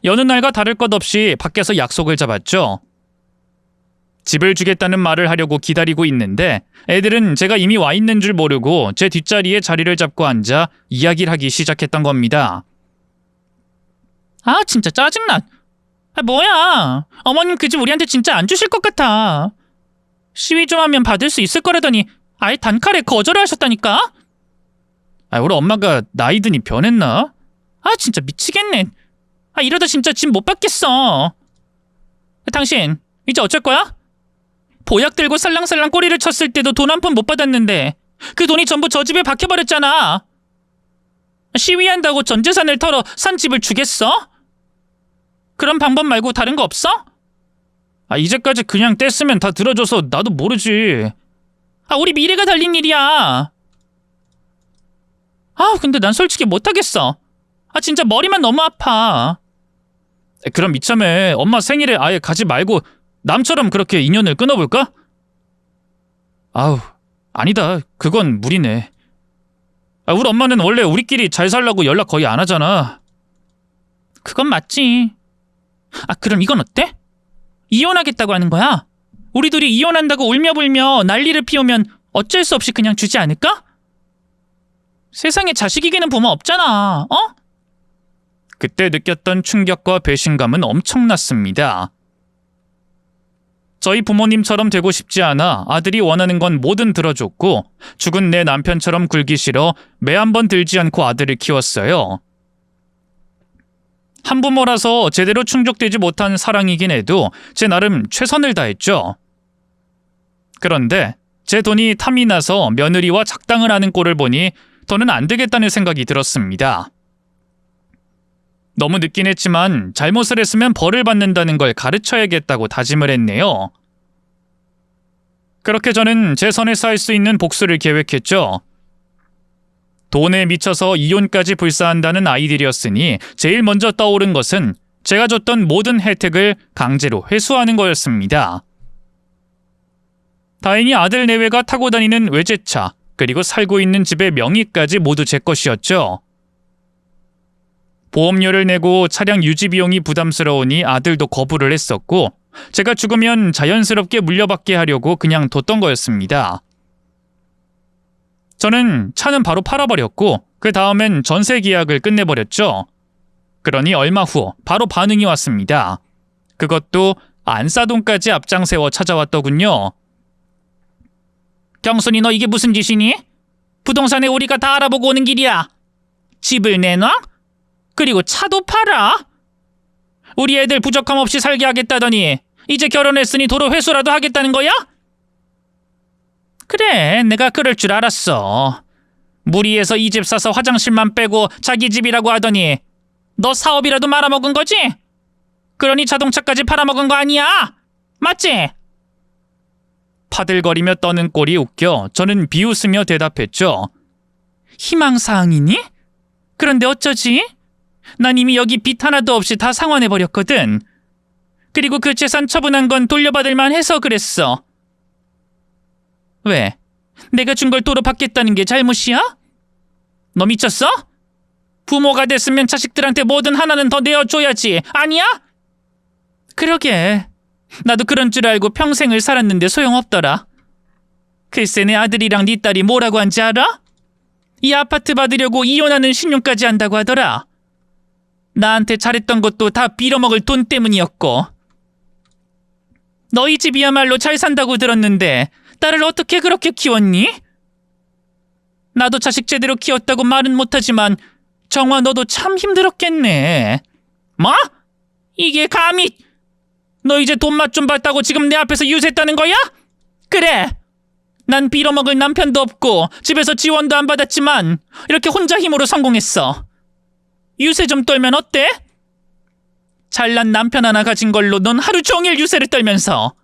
여느 날과 다를 것 없이 밖에서 약속을 잡았죠. 집을 주겠다는 말을 하려고 기다리고 있는데 애들은 제가 이미 와 있는 줄 모르고 제 뒷자리에 자리를 잡고 앉아 이야기를 하기 시작했던 겁니다. 아, 진짜 짜증나. 뭐야. 어머님 그 집 우리한테 진짜 안 주실 것 같아. 시위 좀 하면 받을 수 있을 거라더니 아예 단칼에 거절을 하셨다니까? 우리 엄마가 나이 드니 변했나? 아, 진짜 미치겠네. 이러다 진짜 집 못 받겠어. 당신 이제 어쩔 거야? 보약 들고 살랑살랑 꼬리를 쳤을 때도 돈 한 푼 못 받았는데 그 돈이 전부 저 집에 박혀버렸잖아. 시위한다고 전 재산을 털어 산 집을 주겠어? 그런 방법 말고 다른 거 없어? 이제까지 그냥 뗐으면 다 들어줘서 나도 모르지. 우리 미래가 달린 일이야. 근데 난 솔직히 못하겠어. 진짜 머리만 너무 아파. 그럼 이참에 엄마 생일에 아예 가지 말고 남처럼 그렇게 인연을 끊어볼까? 아니다. 그건 무리네. 우리 엄마는 원래 우리끼리 잘 살라고 연락 거의 안 하잖아. 그건 맞지. 그럼 이건 어때? 이혼하겠다고 하는 거야. 우리 둘이 이혼한다고 울며불며 난리를 피우면 어쩔 수 없이 그냥 주지 않을까? 세상에 자식 이기는 부모 없잖아. 그때 느꼈던 충격과 배신감은 엄청났습니다. 저희 부모님처럼 되고 싶지 않아 아들이 원하는 건 뭐든 들어줬고 죽은 내 남편처럼 굴기 싫어 매 한 번 들지 않고 아들을 키웠어요. 한부모라서 제대로 충족되지 못한 사랑이긴 해도 제 나름 최선을 다했죠. 그런데 제 돈이 탐이 나서 며느리와 작당을 하는 꼴을 보니 더는 안 되겠다는 생각이 들었습니다. 너무 늦긴 했지만 잘못을 했으면 벌을 받는다는 걸 가르쳐야겠다고 다짐을 했네요. 그렇게 저는 제 선에 쌓일 수 있는 복수를 계획했죠. 돈에 미쳐서 이혼까지 불사한다는 아이들이었으니 제일 먼저 떠오른 것은 제가 줬던 모든 혜택을 강제로 회수하는 거였습니다. 다행히 아들 내외가 타고 다니는 외제차, 그리고 살고 있는 집의 명의까지 모두 제 것이었죠. 보험료를 내고 차량 유지 비용이 부담스러우니 아들도 거부를 했었고 제가 죽으면 자연스럽게 물려받게 하려고 그냥 뒀던 거였습니다. 저는 차는 바로 팔아버렸고 그 다음엔 전세 계약을 끝내버렸죠. 그러니 얼마 후 바로 반응이 왔습니다. 그것도 안사돈까지 앞장세워 찾아왔더군요. 경순이 너 이게 무슨 짓이니? 부동산에 우리가 다 알아보고 오는 길이야. 집을 내놔? 그리고 차도 팔아? 우리 애들 부족함 없이 살게 하겠다더니 이제 결혼했으니 도로 회수라도 하겠다는 거야? 그래, 내가 그럴 줄 알았어. 무리해서 이 집 사서 화장실만 빼고 자기 집이라고 하더니 너 사업이라도 말아먹은 거지? 그러니 자동차까지 팔아먹은 거 아니야? 맞지? 파들거리며 떠는 꼴이 웃겨 저는 비웃으며 대답했죠. 희망사항이니? 그런데 어쩌지? 난 이미 여기 빚 하나도 없이 다 상환해버렸거든. 그리고 그 재산 처분한 건 돌려받을 만해서 그랬어. 왜? 내가 준 걸 도로 받겠다는 게 잘못이야? 너 미쳤어? 부모가 됐으면 자식들한테 뭐든 하나는 더 내어줘야지. 아니야? 그러게. 나도 그런 줄 알고 평생을 살았는데 소용없더라. 글쎄 내 아들이랑 네 딸이 뭐라고 한지 알아? 이 아파트 받으려고 이혼하는 신용까지 한다고 하더라. 나한테 잘했던 것도 다 빌어먹을 돈 때문이었고. 너희 집이야말로 잘 산다고 들었는데 딸을 어떻게 그렇게 키웠니? 나도 자식 제대로 키웠다고 말은 못하지만 정화 너도 참 힘들었겠네. 뭐? 이게 감히... 너 이제 돈맛 좀 봤다고 지금 내 앞에서 유세했다는 거야? 그래. 난 빌어먹을 남편도 없고 집에서 지원도 안 받았지만 이렇게 혼자 힘으로 성공했어. 유세 좀 떨면 어때? 잘난 남편 하나 가진 걸로 넌 하루 종일 유세를 떨면서.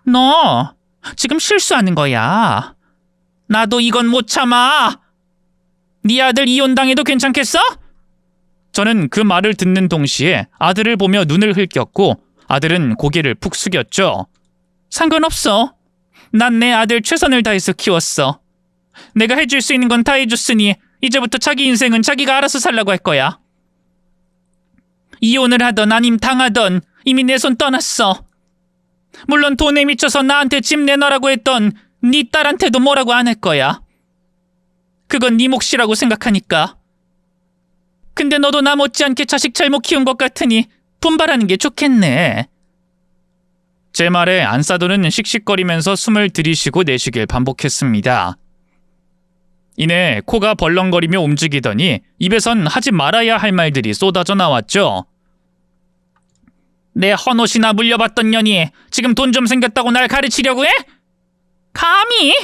너 지금 실수하는 거야. 나도 이건 못 참아. 네 아들 이혼당해도 괜찮겠어? 저는 그 말을 듣는 동시에 아들을 보며 눈을 흘겼고 아들은 고개를 푹 숙였죠. 상관없어. 난 내 아들 최선을 다해서 키웠어. 내가 해줄 수 있는 건 다 해줬으니 이제부터 자기 인생은 자기가 알아서 살라고 할 거야. 이혼을 하던 아님 당하던 이미 내 손 떠났어. 물론 돈에 미쳐서 나한테 집 내놔라고 했던 네 딸한테도 뭐라고 안 할 거야. 그건 네 몫이라고 생각하니까. 근데 너도 나 못지않게 자식 잘못 키운 것 같으니 분발하는 게 좋겠네. 제 말에 안사돈은 씩씩거리면서 숨을 들이쉬고 내쉬길 반복했습니다. 이내 코가 벌렁거리며 움직이더니 입에선 하지 말아야 할 말들이 쏟아져 나왔죠. 내 헌옷이나 물려받던 년이 지금 돈 좀 생겼다고 날 가르치려고 해? 감히?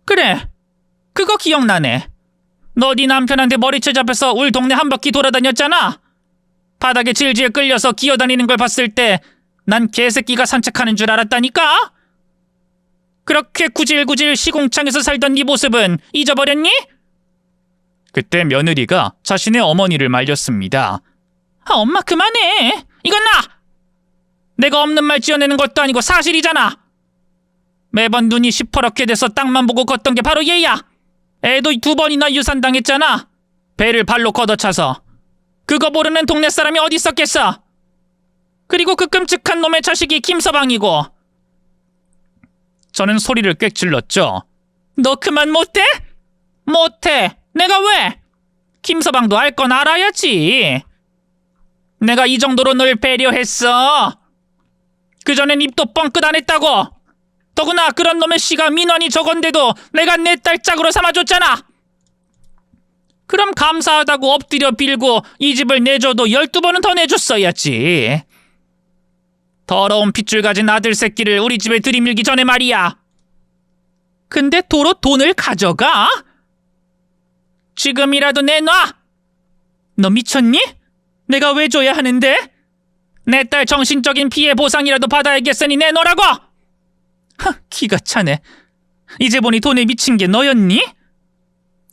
그래, 그거 기억나네. 너 네 남편한테 머리채 잡혀서 울 동네 한 바퀴 돌아다녔잖아. 바닥에 질질 끌려서 기어다니는 걸 봤을 때 난 개새끼가 산책하는 줄 알았다니까? 그렇게 구질구질 시궁창에서 살던 네 모습은 잊어버렸니? 그때 며느리가 자신의 어머니를 말렸습니다. 엄마 그만해. 이건 나! 내가 없는 말 지어내는 것도 아니고 사실이잖아. 매번 눈이 시퍼렇게 돼서 땅만 보고 걷던 게 바로 얘야. 애도 2번이나 유산당했잖아. 배를 발로 걷어차서. 그거 모르는 동네 사람이 어디 있었겠어. 그리고 그 끔찍한 놈의 자식이 김서방이고. 저는 소리를 꽥 질렀죠. 너 그만 못해? 못해. 내가 왜? 김서방도 알 건 알아야지. 내가 이 정도로 널 배려했어. 그전엔 입도 뻥끗 안 했다고. 더구나 그런 놈의 씨가 민원이 적은데도 내가 내 딸 짝으로 삼아줬잖아. 그럼 감사하다고 엎드려 빌고 이 집을 내줘도 12번은 더 내줬어야지. 더러운 핏줄 가진 아들 새끼를 우리 집에 들이밀기 전에 말이야. 근데 도로 돈을 가져가? 지금이라도 내놔. 너 미쳤니? 내가 왜 줘야 하는데? 내 딸 정신적인 피해 보상이라도 받아야겠으니 내놓으라고! 기가 차네. 이제 보니 돈에 미친 게 너였니?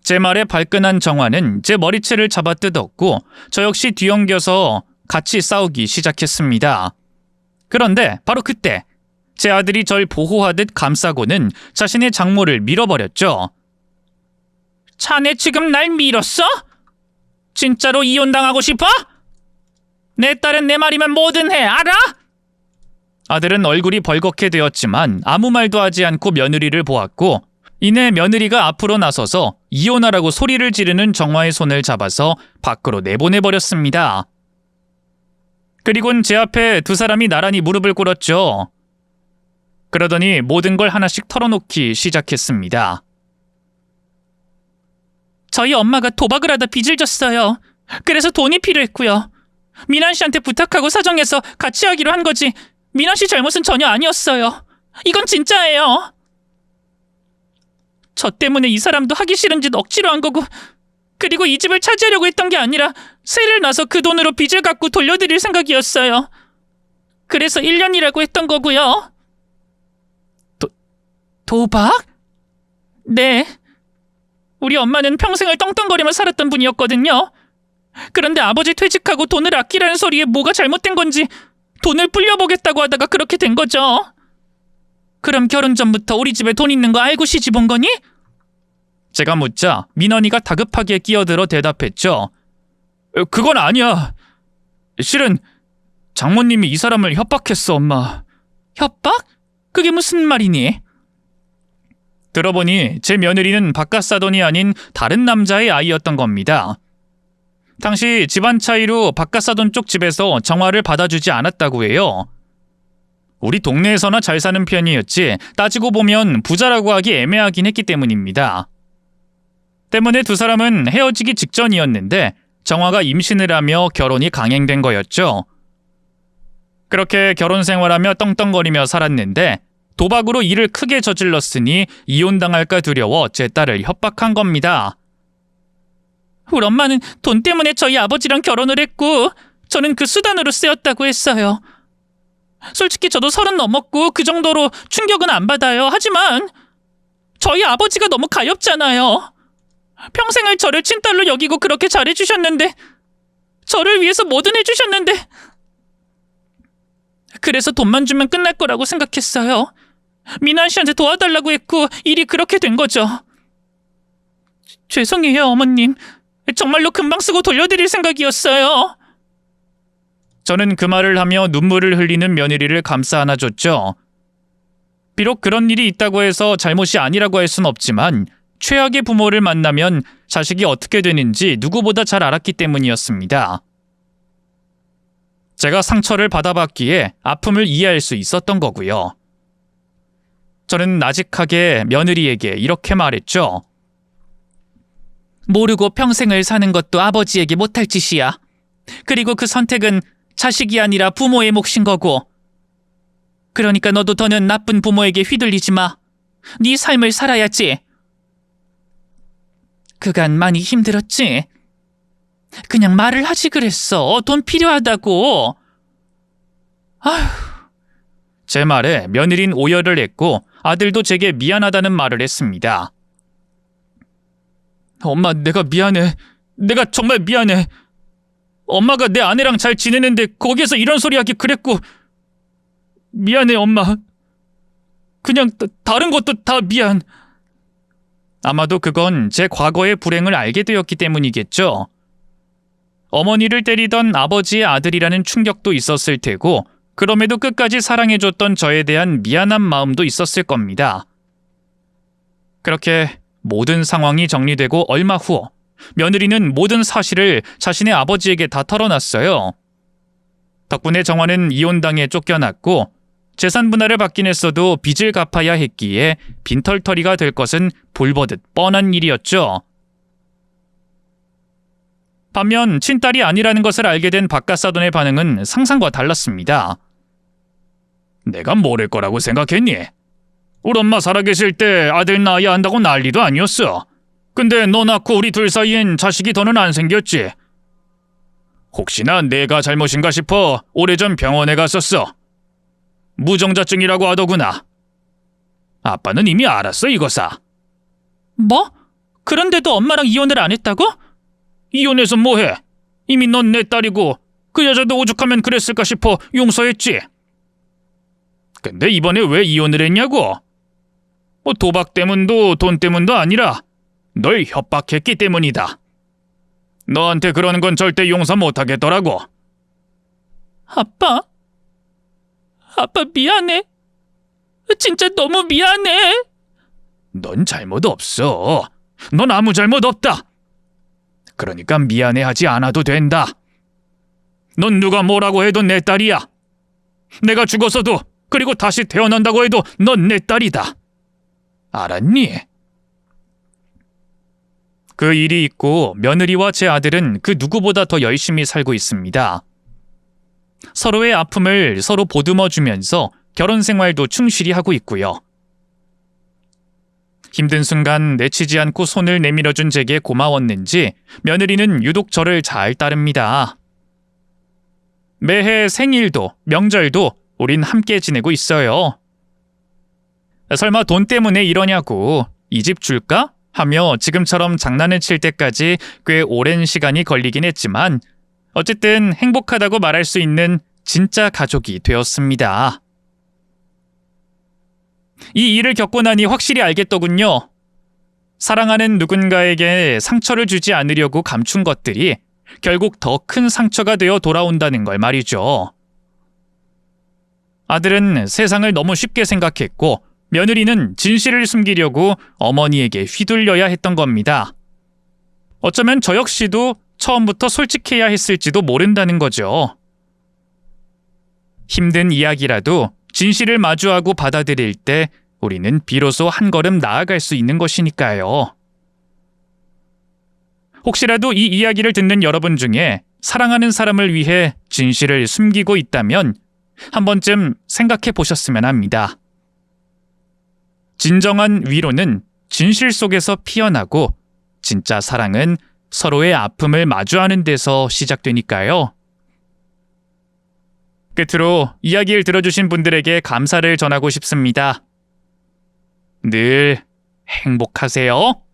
제 말에 발끈한 정화는 제 머리채를 잡아 뜯었고 저 역시 뒤엉겨서 같이 싸우기 시작했습니다. 그런데 바로 그때 제 아들이 절 보호하듯 감싸고는 자신의 장모를 밀어버렸죠. 자네 지금 날 밀었어? 진짜로 이혼당하고 싶어? 내 딸은 내 말이면 뭐든 해, 알아? 아들은 얼굴이 벌겋게 되었지만 아무 말도 하지 않고 며느리를 보았고 이내 며느리가 앞으로 나서서 이혼하라고 소리를 지르는 정화의 손을 잡아서 밖으로 내보내버렸습니다. 그리곤 제 앞에 두 사람이 나란히 무릎을 꿇었죠. 그러더니 모든 걸 하나씩 털어놓기 시작했습니다. 저희 엄마가 도박을 하다 빚을 졌어요. 그래서 돈이 필요했고요. 민환 씨한테 부탁하고 사정해서 같이 하기로 한 거지. 민환 씨 잘못은 전혀 아니었어요. 이건 진짜예요. 저 때문에 이 사람도 하기 싫은 짓 억지로 한 거고, 그리고 이 집을 차지하려고 했던 게 아니라 세를 나서 그 돈으로 빚을 갚고 돌려드릴 생각이었어요. 그래서 1년이라고 했던 거고요. 도박? 네. 우리 엄마는 평생을 떵떵거리며 살았던 분이었거든요. 그런데 아버지 퇴직하고 돈을 아끼라는 소리에 뭐가 잘못된 건지 돈을 불려보겠다고 하다가 그렇게 된 거죠. 그럼 결혼 전부터 우리 집에 돈 있는 거 알고 시집 온 거니? 제가 묻자 민원이가 다급하게 끼어들어 대답했죠. 그건 아니야. 실은 장모님이 이 사람을 협박했어, 엄마. 협박? 그게 무슨 말이니? 들어보니 제 며느리는 바깥사돈이 아닌 다른 남자의 아이였던 겁니다. 당시 집안 차이로 바깥사돈 쪽 집에서 정화를 받아주지 않았다고 해요. 우리 동네에서나 잘 사는 편이었지 따지고 보면 부자라고 하기 애매하긴 했기 때문입니다. 때문에 두 사람은 헤어지기 직전이었는데 정화가 임신을 하며 결혼이 강행된 거였죠. 그렇게 결혼 생활하며 떵떵거리며 살았는데 도박으로 일을 크게 저질렀으니 이혼당할까 두려워 제 딸을 협박한 겁니다. 우리 엄마는 돈 때문에 저희 아버지랑 결혼을 했고 저는 그 수단으로 쓰였다고 했어요. 솔직히 저도 30 넘었고 그 정도로 충격은 안 받아요. 하지만 저희 아버지가 너무 가엾잖아요. 평생을 저를 친딸로 여기고 그렇게 잘해주셨는데, 저를 위해서 뭐든 해주셨는데, 그래서 돈만 주면 끝날 거라고 생각했어요. 미나 씨한테 도와달라고 했고 일이 그렇게 된 거죠. 죄송해요, 어머님. 정말로 금방 쓰고 돌려드릴 생각이었어요. 저는 그 말을 하며 눈물을 흘리는 며느리를 감싸 안아줬죠. 비록 그런 일이 있다고 해서 잘못이 아니라고 할 순 없지만 최악의 부모를 만나면 자식이 어떻게 되는지 누구보다 잘 알았기 때문이었습니다. 제가 상처를 받아봤기에 아픔을 이해할 수 있었던 거고요. 저는 나직하게 며느리에게 이렇게 말했죠. 모르고 평생을 사는 것도 아버지에게 못할 짓이야. 그리고 그 선택은 자식이 아니라 부모의 몫인 거고. 그러니까 너도 더는 나쁜 부모에게 휘둘리지 마. 네 삶을 살아야지. 그간 많이 힘들었지? 그냥 말을 하지 그랬어. 돈 필요하다고. 아휴. 제 말에 며느린 오열을 했고 아들도 제게 미안하다는 말을 했습니다. 엄마, 내가 미안해. 내가 정말 미안해. 엄마가 내 아내랑 잘 지내는데 거기에서 이런 소리 하기 그랬고 미안해, 엄마. 그냥 다른 것도 다 미안. 아마도 그건 제 과거의 불행을 알게 되었기 때문이겠죠. 어머니를 때리던 아버지의 아들이라는 충격도 있었을 테고 그럼에도 끝까지 사랑해줬던 저에 대한 미안한 마음도 있었을 겁니다. 그렇게 모든 상황이 정리되고 얼마 후 며느리는 모든 사실을 자신의 아버지에게 다 털어놨어요. 덕분에 정화는 이혼당해 쫓겨났고 재산 분할을 받긴 했어도 빚을 갚아야 했기에 빈털터리가 될 것은 불보듯 뻔한 일이었죠. 반면 친딸이 아니라는 것을 알게 된 박가사돈의 반응은 상상과 달랐습니다. 내가 모를 거라고 생각했니? 우리 엄마 살아계실 때 아들 낳아야 한다고 난리도 아니었어. 근데 너 낳고 우리 둘 사이엔 자식이 더는 안 생겼지. 혹시나 내가 잘못인가 싶어 오래전 병원에 갔었어. 무정자증이라고 하더구나. 아빠는 이미 알았어, 이거사. 뭐? 그런데도 엄마랑 이혼을 안 했다고? 이혼해서 뭐해? 이미 넌 내 딸이고 그 여자도 오죽하면 그랬을까 싶어 용서했지. 근데 이번에 왜 이혼을 했냐고? 뭐 도박 때문도 돈 때문도 아니라 널 협박했기 때문이다. 너한테 그러는 건 절대 용서 못하겠더라고. 아빠 미안해. 진짜 너무 미안해. 넌 잘못 없어. 넌 아무 잘못 없다. 그러니까 미안해하지 않아도 된다. 넌 누가 뭐라고 해도 내 딸이야. 내가 죽었어도 그리고 다시 태어난다고 해도 넌 내 딸이다. 알았니? 그 일이 있고 며느리와 제 아들은 그 누구보다 더 열심히 살고 있습니다. 서로의 아픔을 서로 보듬어주면서 결혼 생활도 충실히 하고 있고요. 힘든 순간 내치지 않고 손을 내밀어준 제게 고마웠는지 며느리는 유독 저를 잘 따릅니다. 매해 생일도 명절도 우린 함께 지내고 있어요. 설마 돈 때문에 이러냐고 이 집 줄까? 하며 지금처럼 장난을 칠 때까지 꽤 오랜 시간이 걸리긴 했지만 어쨌든 행복하다고 말할 수 있는 진짜 가족이 되었습니다. 이 일을 겪고 나니 확실히 알겠더군요. 사랑하는 누군가에게 상처를 주지 않으려고 감춘 것들이 결국 더 큰 상처가 되어 돌아온다는 걸 말이죠. 아들은 세상을 너무 쉽게 생각했고 며느리는 진실을 숨기려고 어머니에게 휘둘려야 했던 겁니다. 어쩌면 저 역시도 처음부터 솔직해야 했을지도 모른다는 거죠. 힘든 이야기라도 진실을 마주하고 받아들일 때 우리는 비로소 한 걸음 나아갈 수 있는 것이니까요. 혹시라도 이 이야기를 듣는 여러분 중에 사랑하는 사람을 위해 진실을 숨기고 있다면 한 번쯤 생각해 보셨으면 합니다. 진정한 위로는 진실 속에서 피어나고 진짜 사랑은 서로의 아픔을 마주하는 데서 시작되니까요. 끝으로 이야기를 들어주신 분들에게 감사를 전하고 싶습니다. 늘 행복하세요.